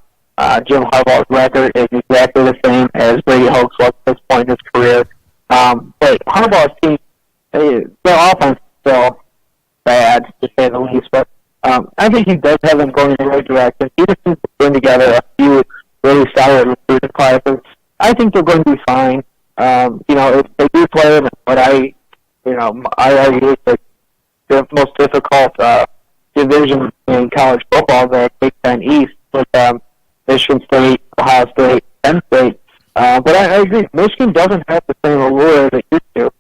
Jim Harbaugh's record is exactly the same as Brady Hoke's was at this point in his career. But Harbaugh's team, their offense is still bad, to say the least. But I think he does have them going in the right direction. He just needs to bring together a few really solid recruiting classes. I think they're going to be fine. If they do play them, but I argue it's the most difficult division in college football, the Big Ten East, with Michigan State, Ohio State, Penn State. But I agree, Michigan doesn't have the same allure as it used to.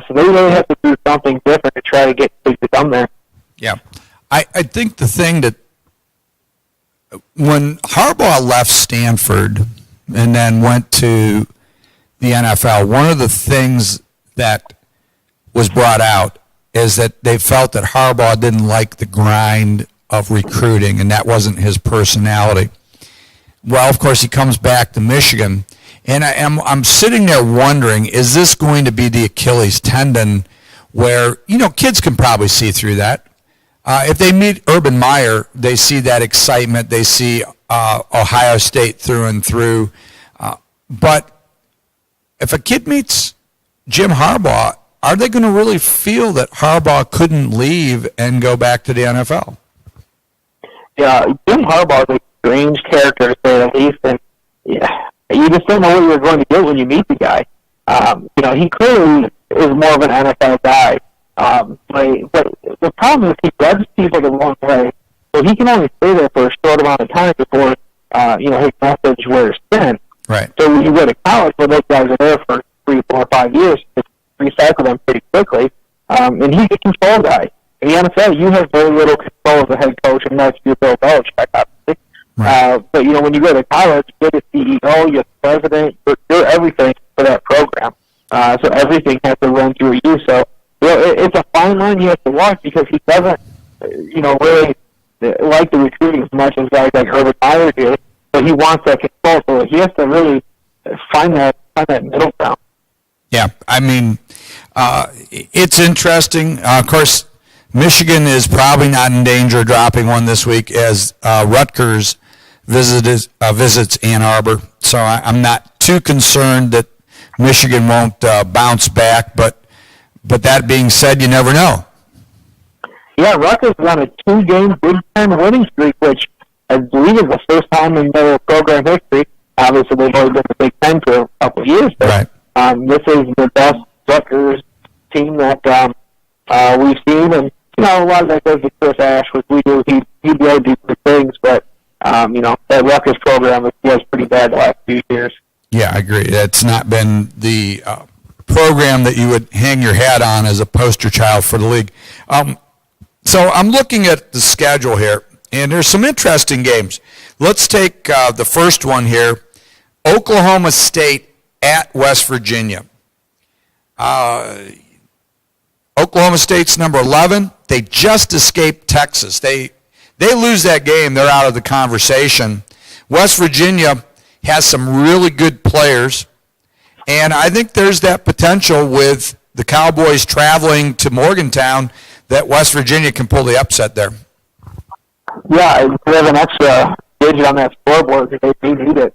So they really have to do something different to try to get to come there. Yeah. I think the thing that when Harbaugh left Stanford and then went to the NFL, one of the things that was brought out is that they felt that Harbaugh didn't like the grind of recruiting, and that wasn't his personality. Well, of course, he comes back to Michigan, and I'm sitting there wondering, is this going to be the Achilles tendon where, kids can probably see through that. If they meet Urban Meyer, they see that excitement. They see Ohio State through and through. But if a kid meets Jim Harbaugh, are they going to really feel that Harbaugh couldn't leave and go back to the NFL? Yeah, Jim Harbaugh is a strange character, to say the least. And you just don't know what you're going to get when you meet the guy. He clearly is more of an NFL guy. But the problem is he rubs people the wrong way. So he can only stay there for a short amount of time before, his message wears thin. Right. So when you go to college, where those guys are there for 3, 4, 5 years, to recycle them pretty quickly, and he's a control guy. In the NFL, you have very little control as a head coach, and that's your Bill Belichick, obviously. Right. But, when you go to college, you're the CEO, you're the president, you're everything for that program. So everything has to run through you. So, it's a fine line he has to walk because he doesn't, really like the recruiting as much as guys like Urban Meyer do, but he wants that control. So he has to really find that middle ground. Yeah, I mean, it's interesting. Of course, Michigan is probably not in danger of dropping one this week as Rutgers visits Ann Arbor. So I'm not too concerned that Michigan won't bounce back. But that being said, you never know. Yeah, Rutgers is on a 2-game Big Ten winning streak, which I believe is the first time in their program history. Obviously, they've only been the Big Ten for a couple of years, but Right. this is the best Rutgers team that we've seen. And, a lot of that goes to Chris Ash, which we do. He'd be able to do good things, but, that Rutgers program was pretty bad the last few years. Yeah, I agree. It's not been the program that you would hang your hat on as a poster child for the league. So I'm looking at the schedule here, and there's some interesting games. Let's take the first one here, Oklahoma State at West Virginia. Oklahoma State's number 11. They just escaped Texas. They lose that game, they're out of the conversation. West Virginia has some really good players, and I think there's that potential with the Cowboys traveling to Morgantown that West Virginia can pull the upset there. Yeah, we have an extra digit on that scoreboard because they do need it.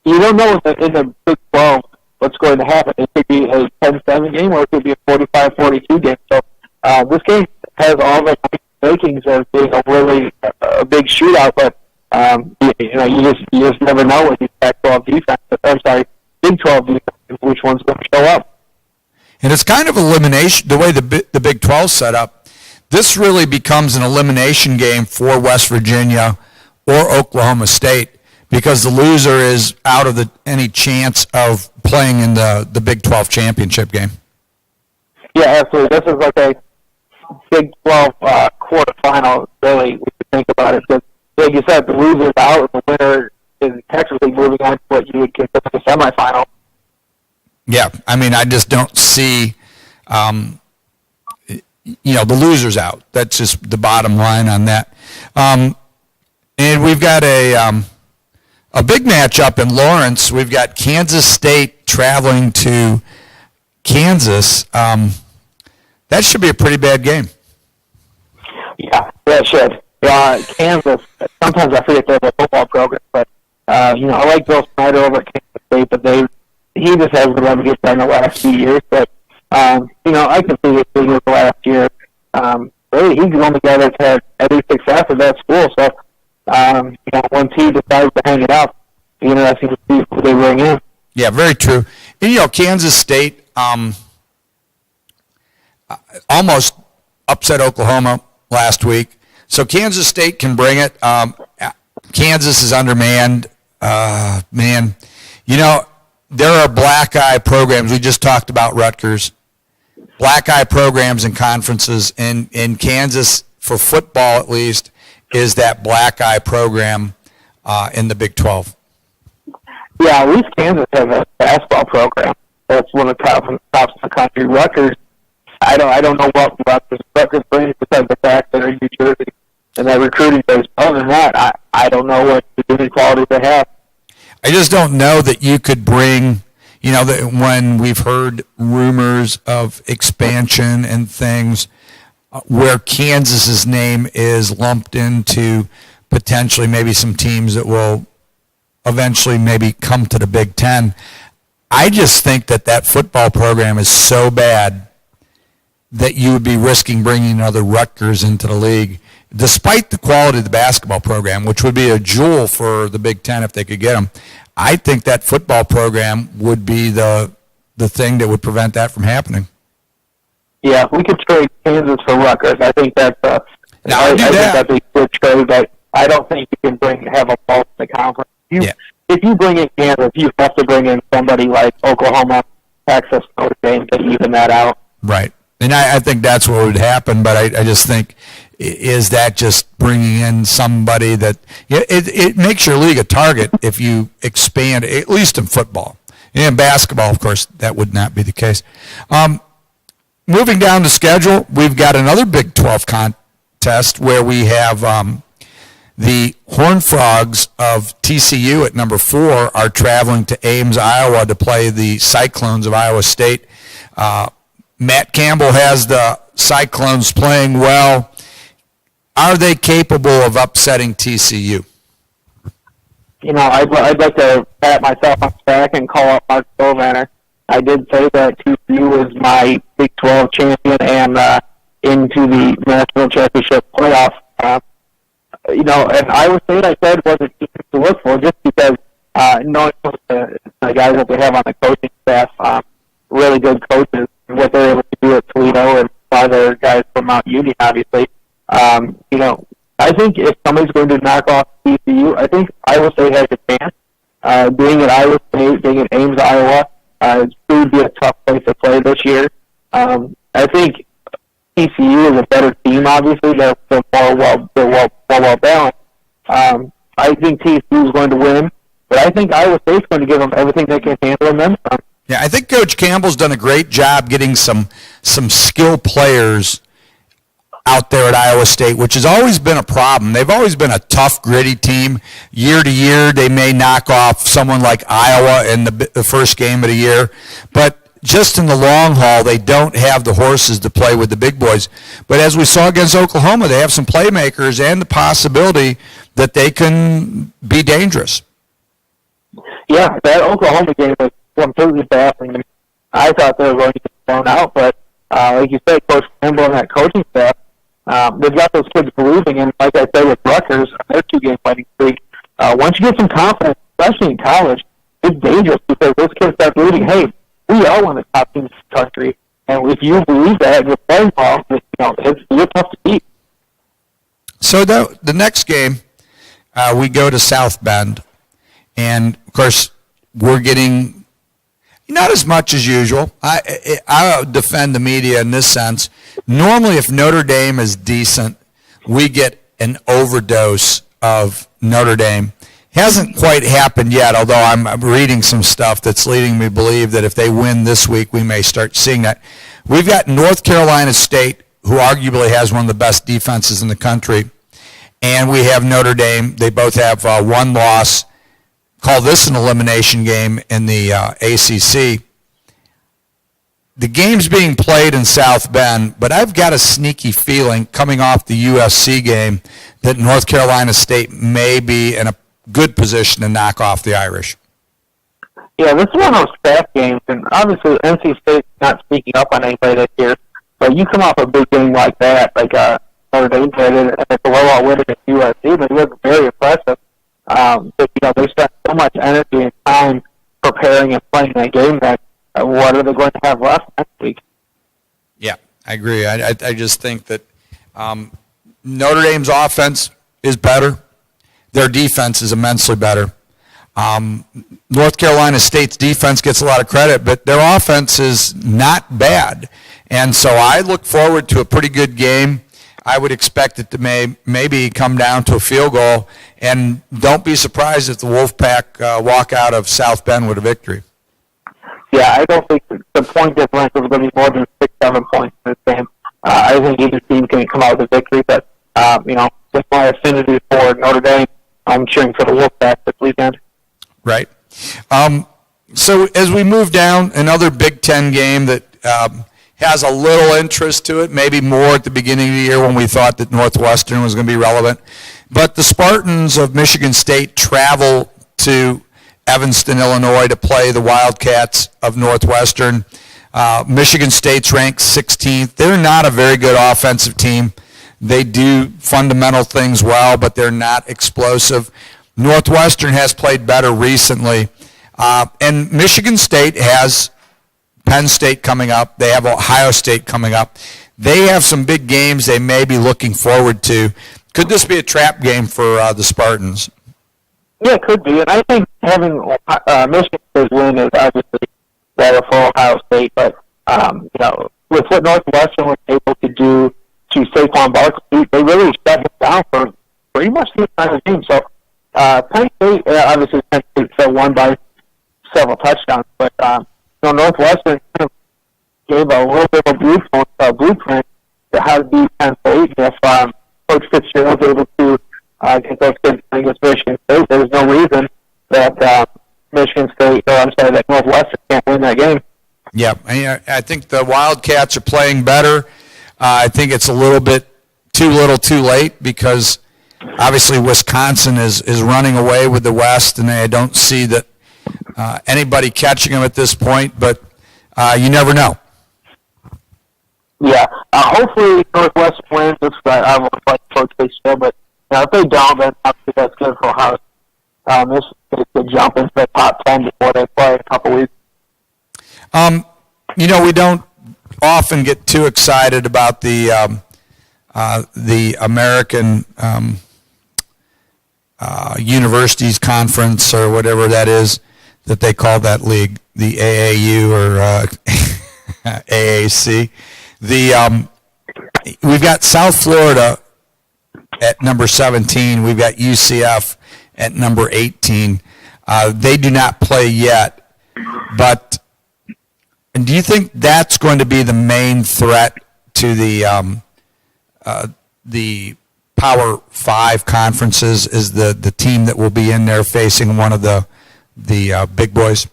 You don't know in the Big 12 what's going to happen. It could be a 10-7 game or it could be a 45-42 game. So this game has all the makings of being a really a big shootout, but you just never know with these Pac-12 defense. I'm sorry, Big 12 defense, which one's going to show up. And it's kind of elimination, the way the Big 12 set up. This really becomes an elimination game for West Virginia or Oklahoma State because the loser is out of any chance of playing in the Big 12 championship game. Yeah, absolutely. This is like a Big 12 quarterfinal, really, if you think about it. Because, like you said, the loser's out, and the winner is technically moving on to what you would consider the semifinal. Yeah, I mean, I just don't see, the losers out. That's just the bottom line on that. And we've got a big matchup in Lawrence. We've got Kansas State traveling to Kansas. That should be a pretty bad game. Yeah, that should. Kansas, sometimes I forget they have a football program, but, I like Bill Snyder over at Kansas State, but he just hasn't been able to get done the last few years. But, I can see it being the last year. Really, he's the only guy that's had any success at that school. So, once he decides to hang it up, it'll be interesting to see who they bring in. Yeah, very true. And, Kansas State almost upset Oklahoma last week. So Kansas State can bring it. Kansas is undermanned. Man, there are black eye programs. We just talked about Rutgers. Black eye programs and conferences in Kansas, for football at least, is that black eye program in the Big 12. Yeah, at least Kansas has a basketball program. That's one of the tops in the country. Rutgers, I don't know what Rutgers brings besides the fact that they're in New Jersey and that recruiting base. Other than that, I don't know what the quality they have. I just don't know that you could bring, that when we've heard rumors of expansion and things where Kansas's name is lumped into potentially maybe some teams that will eventually maybe come to the Big Ten. I just think that football program is so bad that you would be risking bringing another Rutgers into the league, despite the quality of the basketball program, which would be a jewel for the Big Ten if they could get them. I think that football program would be the thing that would prevent that from happening. Yeah, we could trade Kansas for Rutgers. I think that's I think that'd be a good trade, but I don't think you can have a ball in the conference. If you bring in Kansas, you have to bring in somebody like Oklahoma, Texas, Notre Dame to even that out. Right. And I think that's what would happen, but I just think, is that just bringing in somebody that, it makes your league a target if you expand, at least in football. In basketball, of course, that would not be the case. Moving down the schedule, we've got another Big 12 contest where we have The Horned Frogs of TCU at number 4 are traveling to Ames, Iowa to play the Cyclones of Iowa State. Matt Campbell has the Cyclones playing well. Are they capable of upsetting TCU? You know, I'd like to pat myself on the back and call out Mark Silvaner. I did say that TCU was my Big 12 champion and into the national championship playoff. You know, and Iowa State, I said, was a team to look for just because knowing the guys that they have on the coaching staff, really good coaches, and what they're able to do at Toledo and other guys from Mount Union, obviously. You know, I think if somebody's going to knock off TCU, I think Iowa State has a chance. Being at Iowa State, being at Ames, Iowa, it's going to be a tough place to play this year. I think TCU is a better team, obviously. They're well balanced. I think TCU is going to win, but I think Iowa State's going to give them everything they can handle and then some. Yeah, I think Coach Campbell's done a great job getting some skill players out there at Iowa State, which has always been a problem. They've always been a tough, gritty team. Year to year, they may knock off someone like Iowa in the first game of the year, but just in the long haul, they don't have the horses to play with the big boys. But as we saw against Oklahoma, they have some playmakers and the possibility that they can be dangerous. Yeah, that Oklahoma game was completely baffling to me. I thought they were going to get blown out, but like you said, Coach Campbell and that coaching staff, they've got those kids believing, and like I said with Rutgers, their 2-game fighting streak, once you get some confidence, especially in college, it's dangerous because those kids start believing, hey, we are one of the top teams in the country, and if you believe that and you're playing well, you're tough to beat. So the next game, we go to South Bend, and of course we're getting not as much as usual. I defend the media in this sense. Normally, if Notre Dame is decent, we get an overdose of Notre Dame. Hasn't quite happened yet, although I'm reading some stuff that's leading me to believe that if they win this week, we may start seeing that. We've got North Carolina State, who arguably has one of the best defenses in the country, and we have Notre Dame. They both have one loss. Call this an elimination game in the ACC. The game's being played in South Bend, but I've got a sneaky feeling coming off the USC game that North Carolina State may be in a good position to knock off the Irish. Yeah, this is one of those fast games, and obviously NC State's not speaking up on anybody this year, but you come off a big game like that, like Notre Dame did, and it's a blowout win against USC, they look very impressive. But, you know, they spent so much energy and time preparing and playing that game that what are they going to have left next week? Yeah, I agree. I just think that Notre Dame's offense is better. Their defense is immensely better. North Carolina State's defense gets a lot of credit, but their offense is not bad. And so I look forward to a pretty good game. I would expect it to maybe come down to a field goal, and don't be surprised if the Wolfpack walk out of South Bend with a victory. Yeah, I don't think the point differential is going to be more than 6-7 points in this game. I think either team can come out with a victory, but, you know, with my affinity for Notre Dame, I'm cheering for the Wolfpack this weekend. Right. So as we move down, another Big Ten game that has a little interest to it, maybe more at the beginning of the year when we thought that Northwestern was going to be relevant. But the Spartans of Michigan State travel to Evanston, Illinois to play the Wildcats of Northwestern. Michigan State's ranked 16th. They're not a very good offensive team. They do fundamental things well, but they're not explosive. Northwestern has played better recently. And Michigan State has Penn State coming up. They have Ohio State coming up. They have some big games they may be looking forward to. Could this be a trap game for the Spartans? Yeah, it could be. And I think having Michigan State win is obviously better for Ohio State. But, you know, with what Northwestern was able to do to Saquon Barkley, they really shut him down for pretty much the entire game. So Penn State, obviously Penn State won by several touchdowns, but you know, Northwestern kind of gave a little bit of a blueprint to how to beat Penn State. If Coach Fitzgerald was able to against those kids against Michigan State. There's no reason that Michigan State, that Northwestern can't win that game. Yeah, I think the Wildcats are playing better. I think it's a little bit too little too late because obviously Wisconsin is running away with the West, and I don't see that anybody catching them at this point, but you never know. Yeah, hopefully Northwestern wins. I won't fight Coach K still, but if they don't, then obviously that's good for Ohio. Michigan State could jump into the top 10 before they play in a couple weeks. We don't often get too excited about the American Universities Conference or whatever that is that they call that league, the AAU or AAC. We've got South Florida at number 17. We've got UCF at number 18. They do not play yet, but do you think that's going to be the main threat to the Power 5 conferences? Is the team that will be in there facing one of the big boys?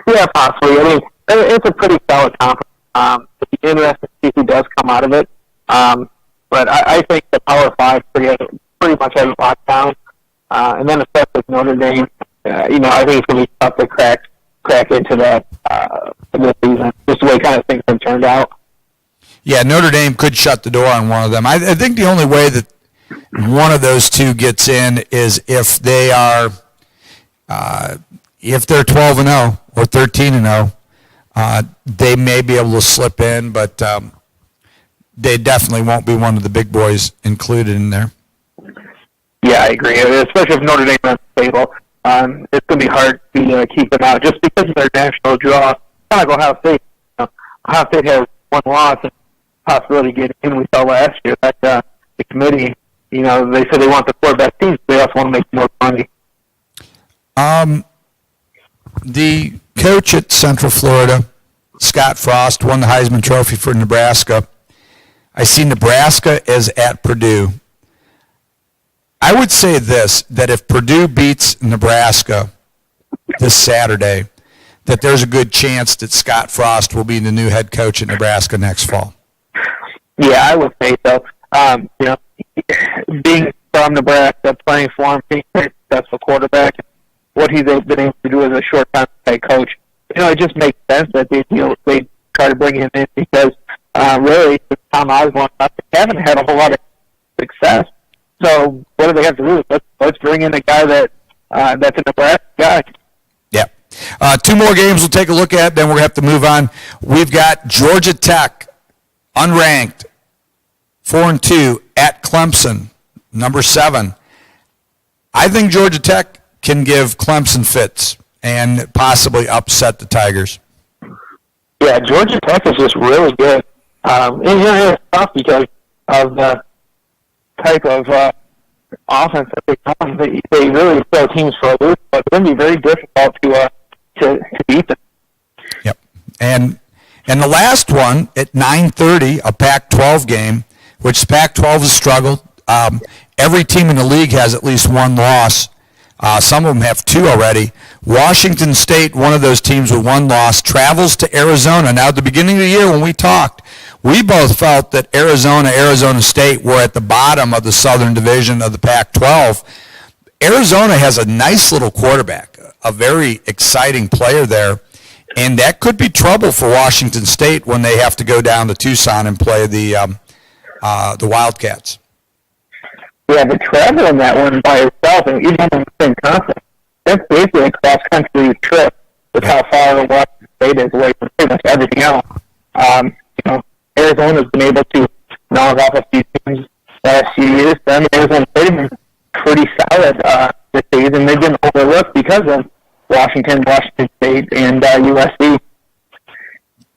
Yeah, possibly. I mean, it's a pretty solid conference. It'd be interesting to see who does come out of it. But I think the Power 5 pretty much has it locked down. And then especially Notre Dame, I think it's going to be tough to crack into that this season, just the way kind of things have turned out. Yeah, Notre Dame could shut the door on one of them. I think the only way that one of those two gets in is if they are, if they're 12-0 or 13-0, they may be able to slip in, but they definitely won't be one of the big boys included in there. Yeah, I agree. Especially if Notre Dame runs the table, it's going to be hard to keep them out just because of their national draw. Kind of like Ohio State. Ohio State has one loss and possibility of getting in. We saw last year that the committee, they said they want the 4 best teams, but they also want to make more money. The coach at Central Florida, Scott Frost, won the Heisman Trophy for Nebraska. I see Nebraska is at Purdue. I would say this, that if Purdue beats Nebraska this Saturday, that there's a good chance that Scott Frost will be the new head coach at Nebraska next fall. Yeah, I would say so. Being from Nebraska, playing for him, being a successful quarterback, what he's been able to do as a short-time head coach, it just makes sense that they try to bring him in because really, since Tom Osborne, they haven't had a whole lot of success. So what do they have to do? Let's bring in a guy that's a Nebraska guy. Yeah. 2 more games we'll take a look at, then we're going to have to move on. We've got Georgia Tech, unranked, 4-2, at Clemson, number 7. I think Georgia Tech can give Clemson fits and possibly upset the Tigers. Yeah, Georgia Tech is just really good. And it's tough because of the type of offense that they run. They really throw teams for a loop, but it's going to be very difficult to beat them. Yep. And the last one at 9:30, a Pac-12 game, which Pac-12 has struggled. Every team in the league has at least 1 loss. Some of them have 2 already. Washington State, one of those teams with 1 loss, travels to Arizona. Now, at the beginning of the year when we talked, we both felt that Arizona State were at the bottom of the Southern Division of the Pac-12. Arizona has a nice little quarterback, a very exciting player there, and that could be trouble for Washington State when they have to go down to Tucson and play the Wildcats. Yeah, the travel in that one by itself, and even in the same conference, that's basically a cross-country trip with how far Washington State is away from pretty much everything else. Arizona's been able to knock off a few teams last few years. I mean, Arizona State has been pretty solid this season. They've been overlooked because of Washington State, and USC.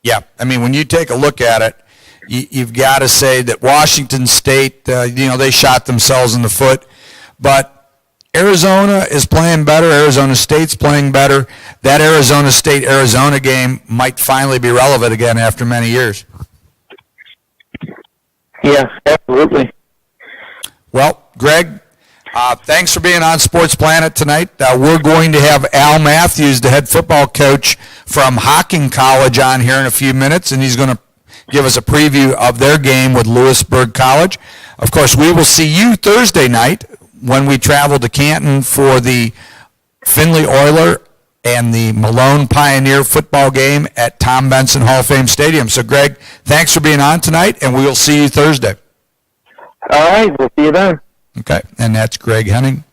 Yeah, I mean, when you take a look at it, you've got to say that Washington State, they shot themselves in the foot, but Arizona is playing better. Arizona State's playing better. That Arizona State-Arizona game might finally be relevant again after many years. Yeah, absolutely. Well, Greg, Thanks for being on Sports Planet tonight. We're going to have Al Matthews, the head football coach from Hocking College, on here in a few minutes, and he's going to give us a preview of their game with Lewisburg College. Of course, we will see you Thursday night when we travel to Canton for the Findlay Oiler and the Malone Pioneer football game at Tom Benson Hall of Fame Stadium. So, Greg, thanks for being on tonight, and we will see you Thursday. All right, we'll see you then. Okay, and that's Greg Henning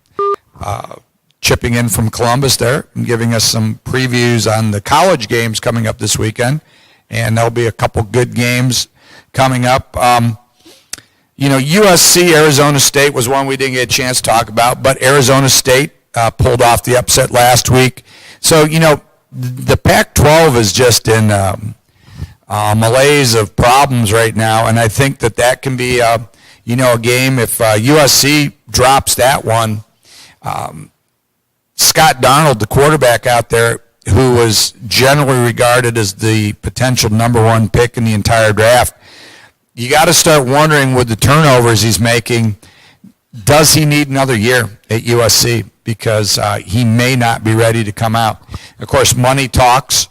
chipping in from Columbus there and giving us some previews on the college games coming up this weekend. And there'll be a couple good games coming up. USC, Arizona State was one we didn't get a chance to talk about, but Arizona State pulled off the upset last week. So, the Pac-12 is just in a malaise of problems right now, and I think that can be, a game. If USC drops that one, Scott Darnold, the quarterback out there, who was generally regarded as the potential number one pick in the entire draft, you got to start wondering with the turnovers he's making, does he need another year at USC? Because he may not be ready to come out. Of course, money talks,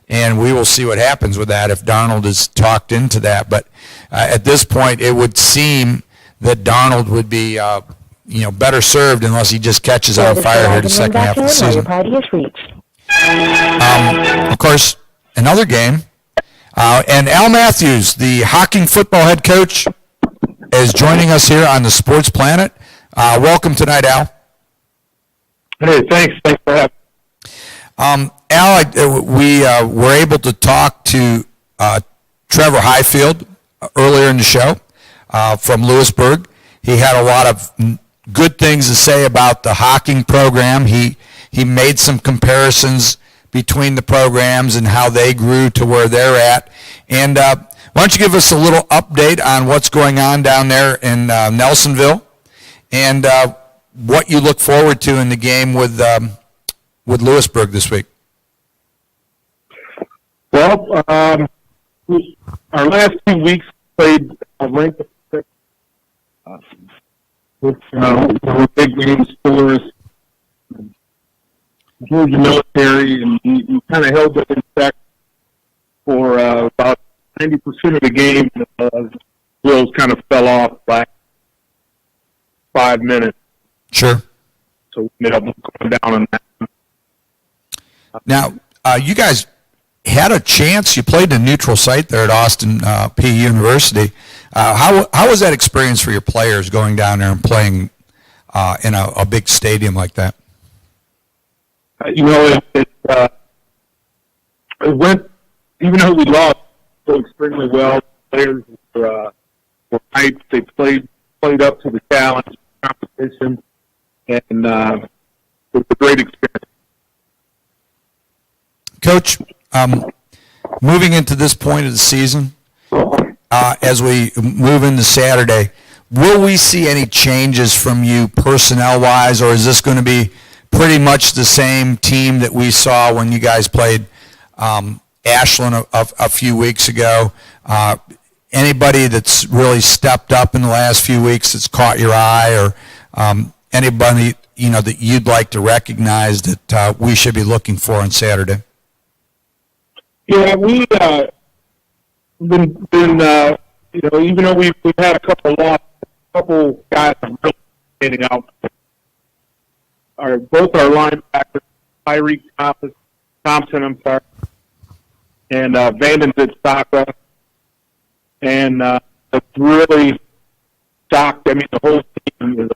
and we will see what happens with that if Darnold is talked into that. But at this point, it would seem that Darnold would be better served unless he just catches on fire here the second half of the season. Of course, another game. And Al Matthews, the Hocking football head coach, is joining us here on the Sports Planet. Welcome tonight, Al. Hey, thanks. Thanks for having me. Al, we were able to talk to Trevor Highfield earlier in the show from Lewisburg. He had a lot of good things to say about the Hocking program. He made some comparisons between the programs and how they grew to where they're at. And why don't you give us a little update on what's going on down there in Nelsonville and what you look forward to in the game with Lewisburg this week? Well, our last 2 weeks played ranked with big games for us. Georgia military, and we kind of held it in check for about 90% of the game. Wheels kind of fell off last 5 minutes. Sure. So we ended up going down on that. Now, you guys had a chance. You played a neutral site there at Austin P University. How was that experience for your players going down there and playing in a big stadium like that? It went, even though we lost, so extremely well. Players were hyped. They played up to the challenge, competition, and it was a great experience. Coach, moving into this point of the season, as we move into Saturday, will we see any changes from you personnel-wise, or is this going to be pretty much the same team that we saw when you guys played Ashland a few weeks ago? Anybody that's really stepped up in the last few weeks that's caught your eye, or anybody that you'd like to recognize that we should be looking for on Saturday? Yeah, we've been even though we've had a couple losses, a couple guys are really standing out. Both our linebackers, Tyreek Thompson, and Vanden Saka, and it's really shocked. The whole team is a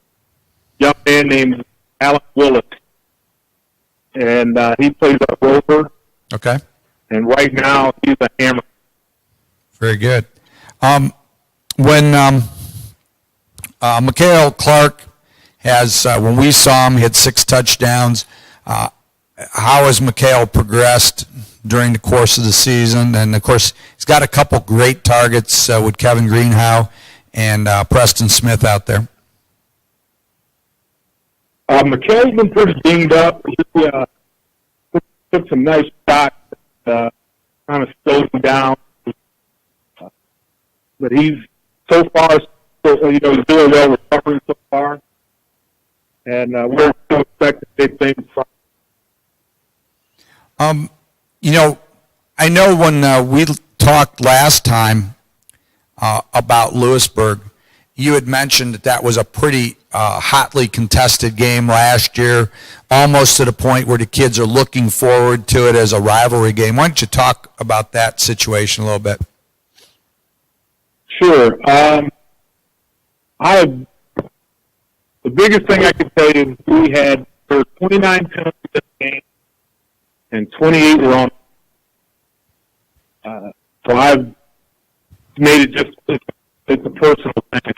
young man named Alan Willis, and he plays at Rover. Okay. And right now he's a hammer. Very good. When Mikhail Clark has, when we saw him, he had 6 touchdowns. How has Mikhail progressed during the course of the season? And, of course, he's got a couple great targets with Kevin Greenhow and Preston Smith out there. Mikhail's been pretty dinged up. He took some nice shots that kind of slowed him down. But he's so far, he's doing well recovering so far. and we're still expecting big things from. I know when we talked last time about Lewisburg, you had mentioned that was a pretty hotly contested game last year, almost to the point where the kids are looking forward to it as a rivalry game. Why don't you talk about that situation a little bit? Sure. The biggest thing I can tell you is we had 29 penalties in the game, and 28 were on. So I've made it just, it's a personal thing.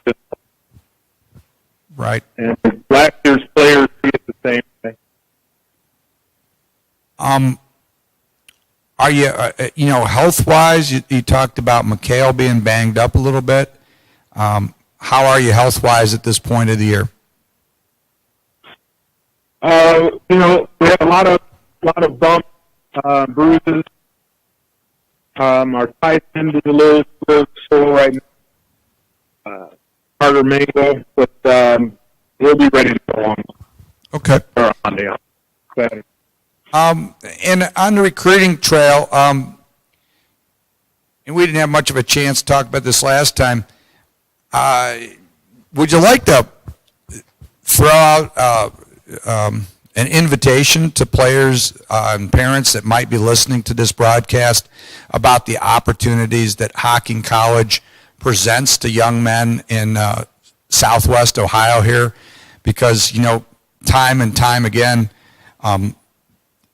Right. And last year's players did the same thing. Are you, health-wise, you talked about McHale being banged up a little bit. How are you health-wise at this point of the year? We have a lot of bumps, bruises. Our tight end is a little sore right now. Carter Mango, but we'll be ready to go on. Okay. Or on the Saturday. And on the recruiting trail, and we didn't have much of a chance to talk about this last time. Would you like to throw out an invitation to players and parents that might be listening to this broadcast about the opportunities that Hocking College presents to young men in Southwest Ohio here? Because, time and time again,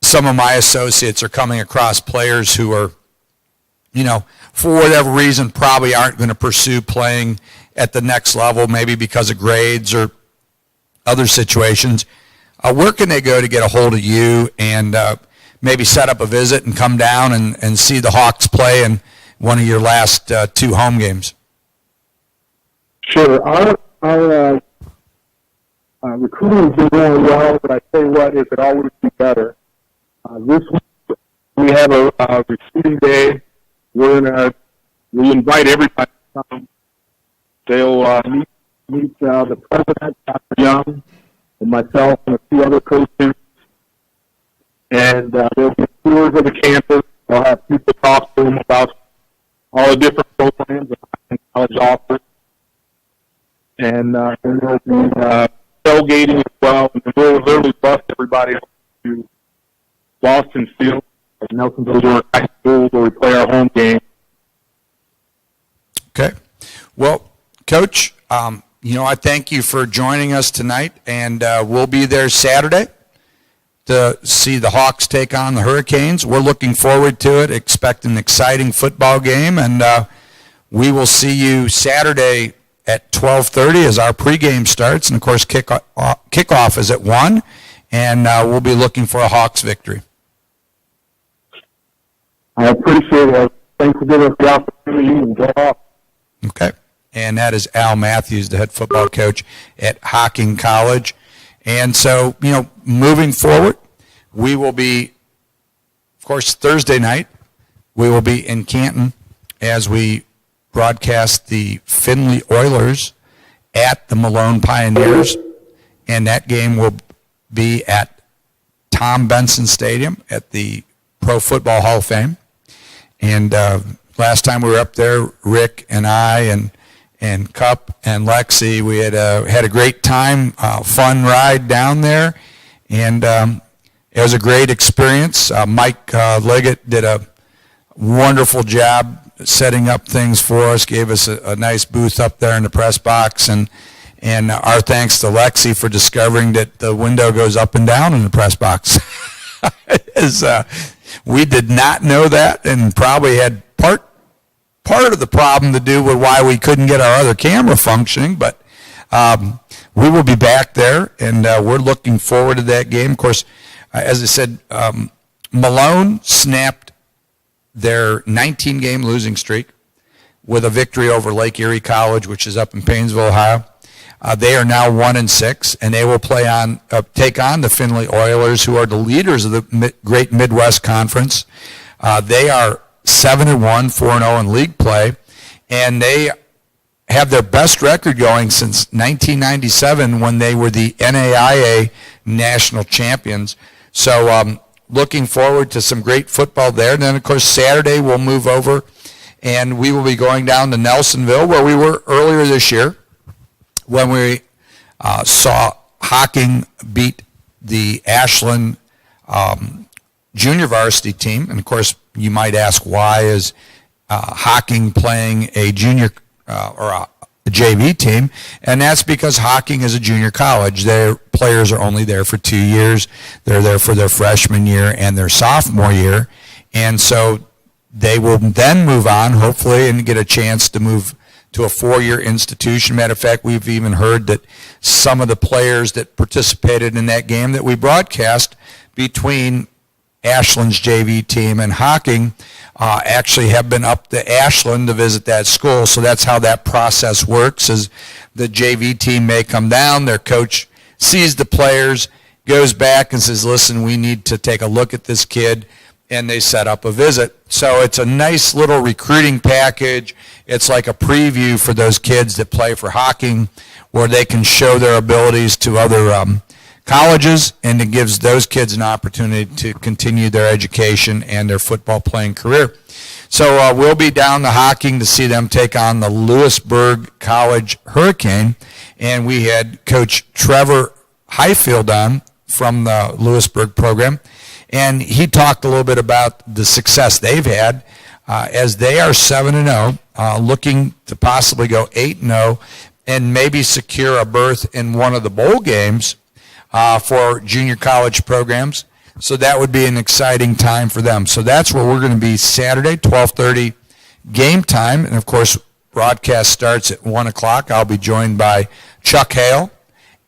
some of my associates are coming across players who are, for whatever reason, probably aren't going to pursue playing at the next level, maybe because of grades or other situations. Where can they go to get a hold of you and maybe set up a visit and come down and see the Hawks play in one of your last two home games? Sure. Our recruiting has been going well, but I tell you what, it could always be better. This week we have a recruiting day. We invite everybody to come. They'll meet the president, Dr. Young, and myself and a few other coaches. And there'll be tours of the campus. They'll have people talk to them about all the different programs that college offers. And there'll be tailgating as well. And we'll literally bus everybody to Boston Field at Nelsonville High School where we play our home game. Okay. Well, Coach, I thank you for joining us tonight, and we'll be there Saturday to see the Hawks take on the Hurricanes. We're looking forward to it, expect an exciting football game, and we will see you Saturday at 12:30 as our pregame starts, and of course kickoff is at 1, and we'll be looking for a Hawks victory. I appreciate it. Thanks for giving us the opportunity and go off. Okay. And that is Al Matthews, the head football coach at Hocking College. And so, moving forward, we will be, of course, Thursday night, we will be in Canton as we broadcast the Findlay Oilers at the Malone Pioneers. And that game will be at Tom Benson Stadium at the Pro Football Hall of Fame. And last time we were up there, Rick and I and Cup and Lexi, we had a great time, fun ride down there, and it was a great experience. Mike Liggett did a wonderful job setting up things for us, gave us a nice booth up there in the press box, and our thanks to Lexi for discovering that the window goes up and down in the press box. We did not know that, and probably had part of the problem to do with why we couldn't get our other camera functioning, but we will be back there, and we're looking forward to that game. Of course, as I said, Malone snapped their 19-game losing streak with a victory over Lake Erie College, which is up in Paynesville, Ohio. They are now 1-6, and they will take on the Findlay Oilers, who are the leaders of the Great Midwest Conference. They are 7-1, 4-0 in league play, and they have their best record going since 1997 when they were the NAIA national champions. So looking forward to some great football there. And then, of course, Saturday we'll move over, and we will be going down to Nelsonville, where we were earlier this year when we saw Hocking beat the Ashland junior varsity team. And, of course, you might ask, why is Hocking playing a junior or a JV team? And that's because Hocking is a junior college. Their players are only there for 2 years. They're there for their freshman year and their sophomore year. And so they will then move on, hopefully, and get a chance to move to a 4-year institution. Matter of fact, we've even heard that some of the players that participated in that game that we broadcast between Ashland's JV team and Hocking actually have been up to Ashland to visit that school. So that's how that process works, is the JV team may come down, their coach sees the players, goes back and says, listen, we need to take a look at this kid, and they set up a visit. So it's a nice little recruiting package. It's like a preview for those kids that play for Hocking, where they can show their abilities to other colleges, and it gives those kids an opportunity to continue their education and their football playing career. So we'll be down to Hocking to see them take on the Lewisburg College Hurricane, and we had Coach Trevor Highfield on from the Lewisburg program, and he talked a little bit about the success they've had as they are 7-0, looking to possibly go 8-0 and maybe secure a berth in one of the bowl games for junior college programs. So that would be an exciting time for them. So that's where we're going to be Saturday, 12:30 game time. And, of course, broadcast starts at 1 o'clock. I'll be joined by Chuck Hale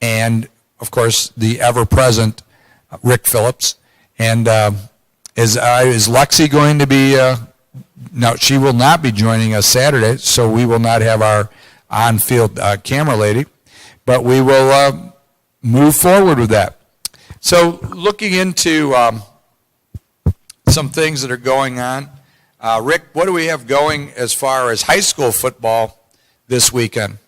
and, of course, the ever-present Rick Phillips. And is Lexi going to be no, she will not be joining us Saturday, so we will not have our on-field camera lady. But we will move forward with that. So looking into some things that are going on, Rick, what do we have going as far as high school football this weekend?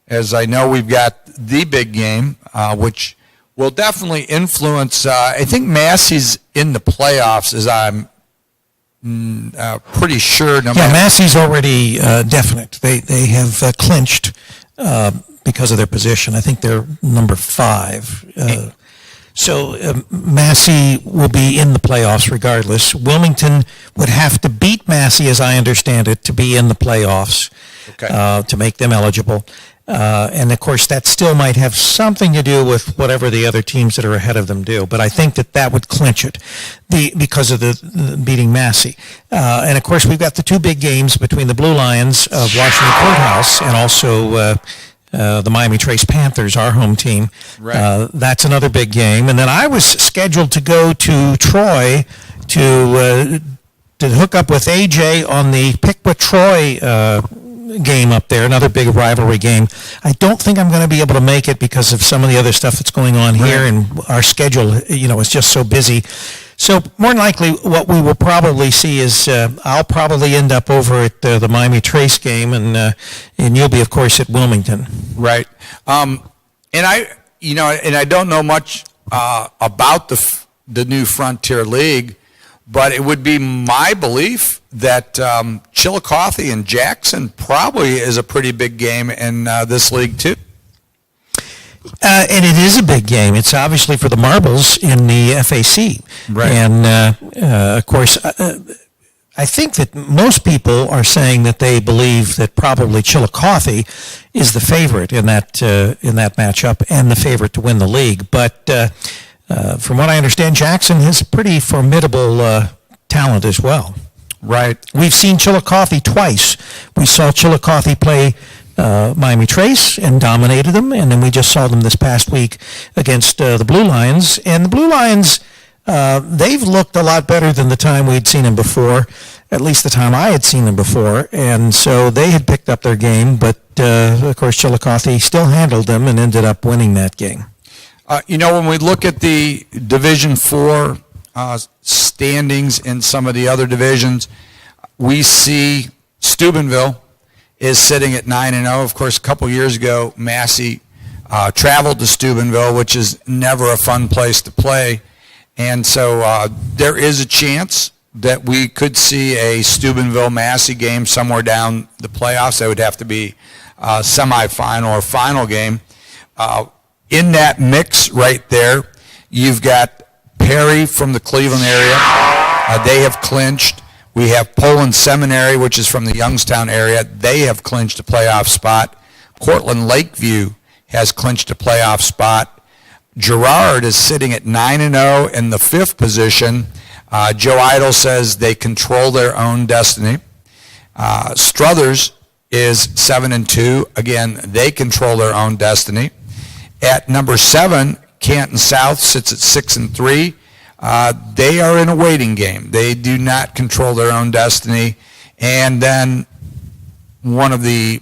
As I know, we've got the big game, which will definitely influence. I think Massey's in the playoffs, as I'm pretty sure. Massey's already definite. They have clinched because of their position. I think they're number 5. So Massey will be in the playoffs regardless. Wilmington would have to beat Massey, as I understand it, to be in the playoffs, to make them eligible. And, of course, that still might have something to do with whatever the other teams that are ahead of them do. But I think that would clinch it because of the beating Massey. And, of course, we've got the 2 big games between the Blue Lions of Washington Courthouse and also the Miami Trace Panthers, our home team. Right. That's another big game. And then I was scheduled to go to Troy to hook up with AJ on the Piqua-Troy game up there, another big rivalry game. I don't think I'm going to be able to make it because of some of the other stuff that's going on here, and our schedule, is just so busy. So more than likely, what we will probably see is I'll probably end up over at the Miami Trace game, and you'll be, of course, at Wilmington. Right. And I don't know much about the new Frontier League, but it would be my belief that Chillicothe and Jackson probably is a pretty big game in this league too. And it is a big game. It's obviously for the marbles in the FAC. Right. And, of course, I think that most people are saying that they believe that probably Chillicothe is the favorite in that matchup and the favorite to win the league. But from what I understand, Jackson has pretty formidable talent as well. Right. We've seen Chillicothe twice. We saw Chillicothe play Miami Trace and dominated them, and then we just saw them this past week against the Blue Lions. And the Blue Lions, they've looked a lot better than the time we'd seen them before, at least the time I had seen them before. And so they had picked up their game, but of course Chillicothe still handled them and ended up winning that game. When we look at the Division IV standings in some of the other divisions, we see Steubenville is sitting at 9-0. Of course, a couple years ago, Massey traveled to Steubenville, which is never a fun place to play. And so there is a chance that we could see a Steubenville-Massey game somewhere down the playoffs. That would have to be a semifinal or final game. In that mix right there, you've got Perry from the Cleveland area. They have clinched. We have Poland Seminary, which is from the Youngstown area. They have clinched a playoff spot. Cortland Lakeview has clinched a playoff spot. Girard is sitting at 9-0 in the 5th position. Joe Idle says they control their own destiny. Struthers is 7-2. Again, they control their own destiny. At number 7, Canton South sits at 6-3. They are in a waiting game. They do not control their own destiny. And then one of the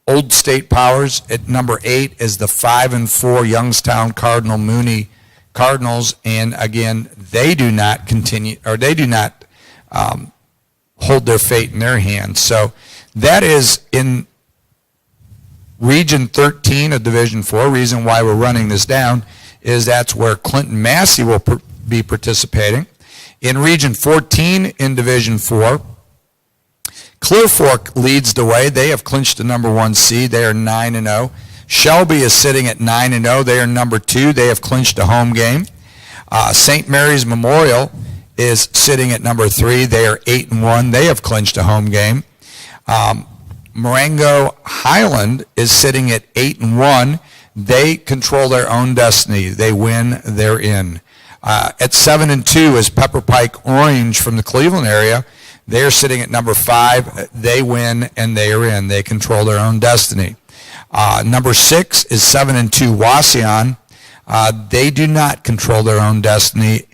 old state powers at number 8 is the 5-4 Youngstown Cardinal Mooney Cardinals. And again, they do not continue, or they do not hold their fate in their hands. So that is in Region 13 of Division 4. Reason why we're running this down is that's where Clinton Massey will be participating. In Region 14 in Division 4, Clear Fork leads the way. They have clinched the number 1 seed. They are 9-0. Shelby is sitting at 9-0. They are number 2. They have clinched a home game. St. Mary's Memorial is sitting at number 3. They are 8-1. They have clinched a home game. Marengo Highland is sitting at 8-1. They control their own destiny. They win, they're in. At 7-2 is Pepper Pike Orange from the Cleveland area. They're sitting at number 5. They win and they are in. They control their own destiny. Number 6 is 7-2 Wauseon. They do not control their own destiny.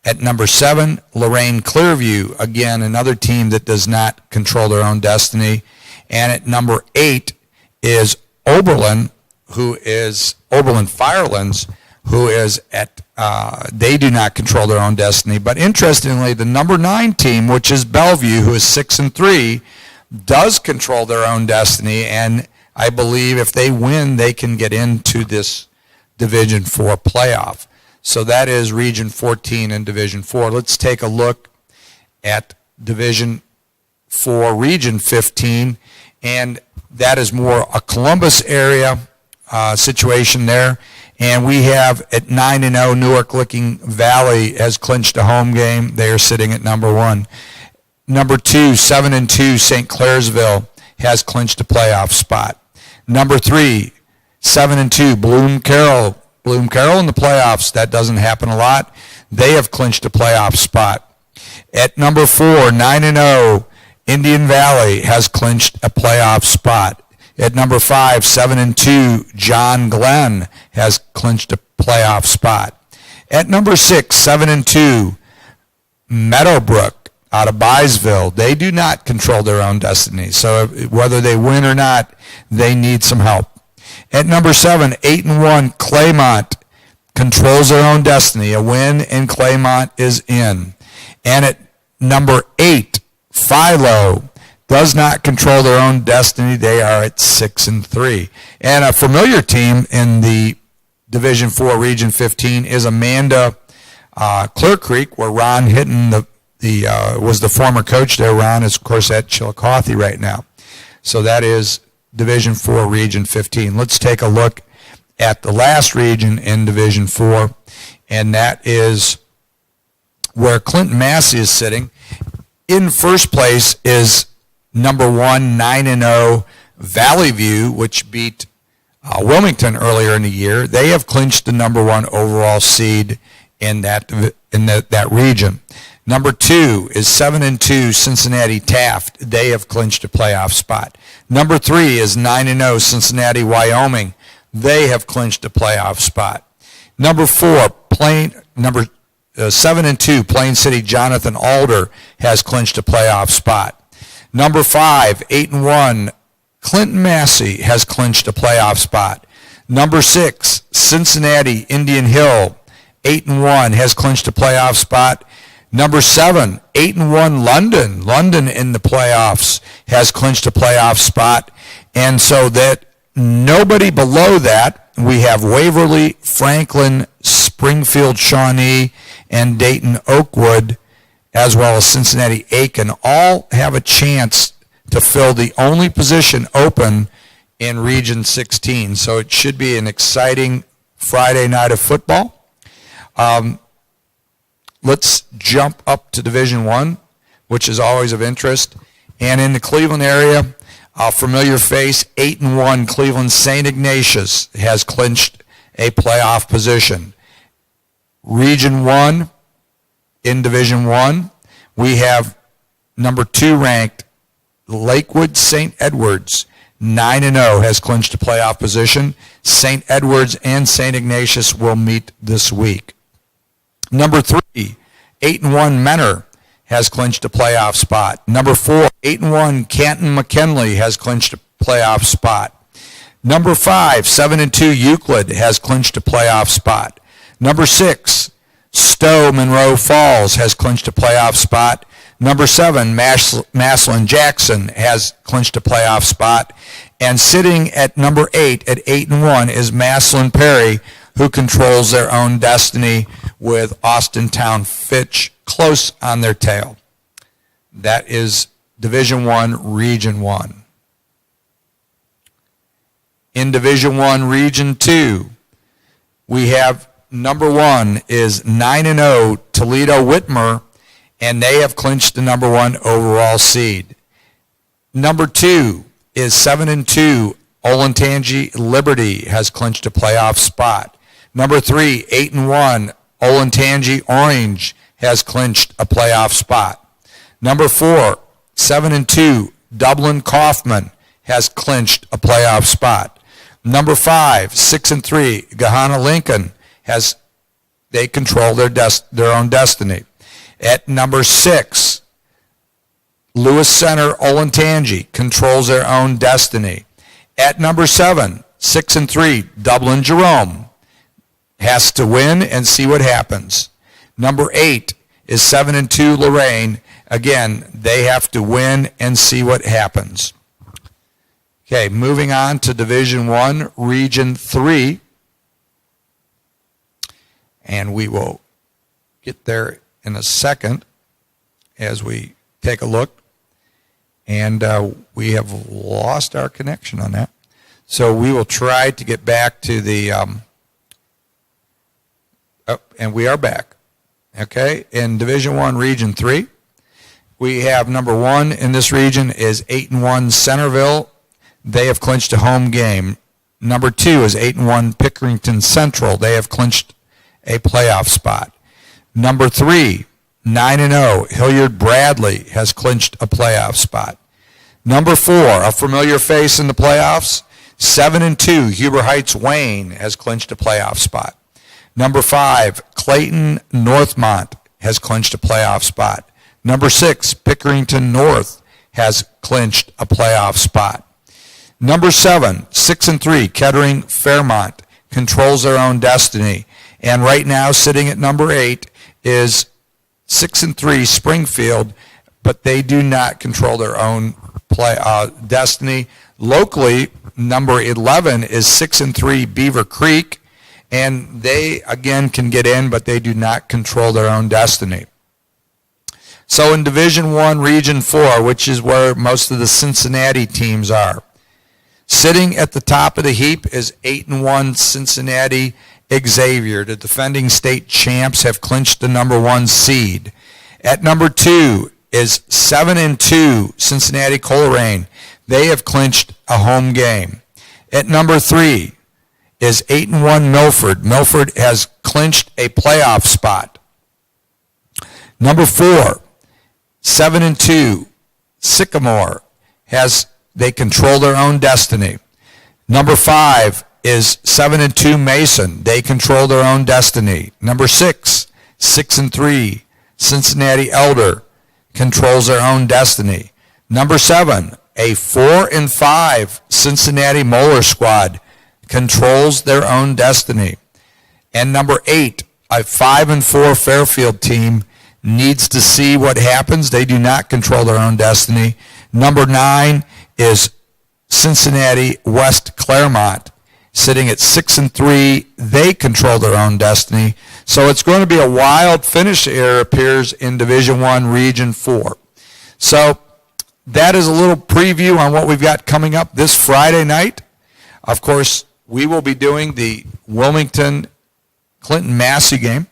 At number 7, Lorraine Clearview, again, another team that does not control their own destiny. And at number 8 is Oberlin Firelands, who is at, they do not control their own destiny. But interestingly, the number 9 team, which is Bellevue, who is 6-3, does control their own destiny. And I believe if they win, they can get into this Division 4 playoff. So that is Region 14 and Division 4. Let's take a look at Division 4, Region 15, and that is more a Columbus area situation there. And we have at 9-0, Newark Licking Valley has clinched a home game. They are sitting at number 1. Number 2, 7-2, St. Clairsville has clinched a playoff spot. Number 3, 7-2, Bloom Carroll in the playoffs. That doesn't happen a lot. They have clinched a playoff spot. At number 4, 9-0, Indian Valley has clinched a playoff spot. At number 5, 7-2, John Glenn has clinched a playoff spot. At number 6, 7-2, Meadowbrook out of Byesville. They do not control their own destiny. So whether they win or not, they need some help. At number 7, 8-1, Claymont controls their own destiny. A win in Claymont is in. And at number 8, Philo does not control their own destiny. They are at 6-3. And a familiar team in the Division 4 Region 15 is Amanda Clear Creek, where Ron Hinton was the former coach there. Ron is, of course, at Chillicothe right now. So that is Division 4 Region 15. Let's take a look at the last region in Division 4, and that is where Clinton Massey is sitting. In first place is number 1, 9-0 Valley View, which beat Wilmington earlier in the year. They have clinched the number 1 overall seed in that region. Number 2 is 7-2 Cincinnati Taft. They have clinched a playoff spot. Number 3 is 9-0 Cincinnati Wyoming. They have clinched a playoff spot. Number 4, 7-2 Plain City Jonathan Alder has clinched a playoff spot. Number 5, 8-1 Clinton Massey has clinched a playoff spot. Number 6, Cincinnati Indian Hill, 8-1, has clinched a playoff spot. Number 7, 8-1 London. London in the playoffs has clinched a playoff spot. And so that nobody below that, we have Waverly, Franklin, Springfield, Shawnee, and Dayton Oakwood, as well as Cincinnati Aiken, all have a chance to fill the only position open in Region 16. So it should be an exciting Friday night of football. Let's jump up to Division I, which is always of interest. And in the Cleveland area, a familiar face, 8-1 Cleveland St. Ignatius has clinched a playoff position. Region 1, in Division I, we have number 2 ranked Lakewood St. Edwards, 9-0, has clinched a playoff position. St. Edwards and St. Ignatius will meet this week. Number 3, 8-1 Mentor has clinched a playoff spot. Number 4, 8-1 Canton McKinley has clinched a playoff spot. Number 5, 7-2 Euclid has clinched a playoff spot. Number 6, Stowe Monroe Falls has clinched a playoff spot. Number 7, Massillon Jackson has clinched a playoff spot. And sitting at number 8 at 8-1 is Massillon Perry, who controls their own destiny with Austintown Fitch close on their tail. That is Division I, Region 1. In Division I, Region 2, we have number 1 is 9-0 Toledo Whitmer, and they have clinched the number 1 overall seed. Number 2 is 7-2 Olentangy Liberty has clinched a playoff spot. Number 3, 8-1 Olentangy Orange has clinched a playoff spot. Number 4, 7-2 Dublin Kaufman has clinched a playoff spot. Number 5, 6-3 Gahanna Lincoln they control their own destiny. At number 6, Lewis Center Olentangy controls their own destiny. At number 7, 6-3 Dublin Jerome has to win and see what happens. Number 8 is 7-2 Lorraine. Again, they have to win and see what happens. Okay, moving on to Division I, Region 3. And we will get there in a second as we take a look. And we have lost our connection on that. So we will try to get back to the, and we are back. Okay, in Division I, Region 3, we have number 1 in this region is 8-1 Centerville. They have clinched a home game. Number 2 is 8-1 Pickerington Central. They have clinched a playoff spot. Number 3, 9-0 Hilliard Bradley has clinched a playoff spot. Number 4, a familiar face in the playoffs, 7-2 Huber Heights Wayne has clinched a playoff spot. Number 5, Clayton Northmont has clinched a playoff spot. Number 6, Pickerington North has clinched a playoff spot. Number 7, 6-3 Kettering Fairmont controls their own destiny. And right now, sitting at number 8 is 6-3 Springfield, but they do not control their own destiny. Locally, number 11 is 6-3 Beaver Creek, and they again can get in, but they do not control their own destiny. So in Division I, Region 4, which is where most of the Cincinnati teams are, sitting at the top of the heap is 8-1 Cincinnati Xavier. The defending state champs have clinched the number 1 seed. At number 2 is 7-2 Cincinnati Coleraine. They have clinched a home game. At number 3 is 8-1 Milford. Milford has clinched a playoff spot. Number 4, 7-2 Sycamore they control their own destiny. Number 5 is 7-2 Mason. They control their own destiny. Number 6, 6-3 Cincinnati Elder controls their own destiny. Number 7, a 4-5 Cincinnati Moeller Squad controls their own destiny. And number 8, a 5-4 Fairfield team, needs to see what happens. They do not control their own destiny. Number 9 is Cincinnati West Claremont, sitting at 6-3. They control their own destiny. So it's going to be a wild finish here, it appears, in Division I, Region 4. So that is a little preview on what we've got coming up this Friday night. Of course, we will be doing the Wilmington-Clinton Massey game.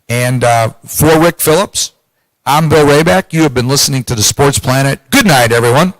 And for Rick Phillips, I'm Bill Rayback. You have been listening to the Sports Planet. Good night, everyone.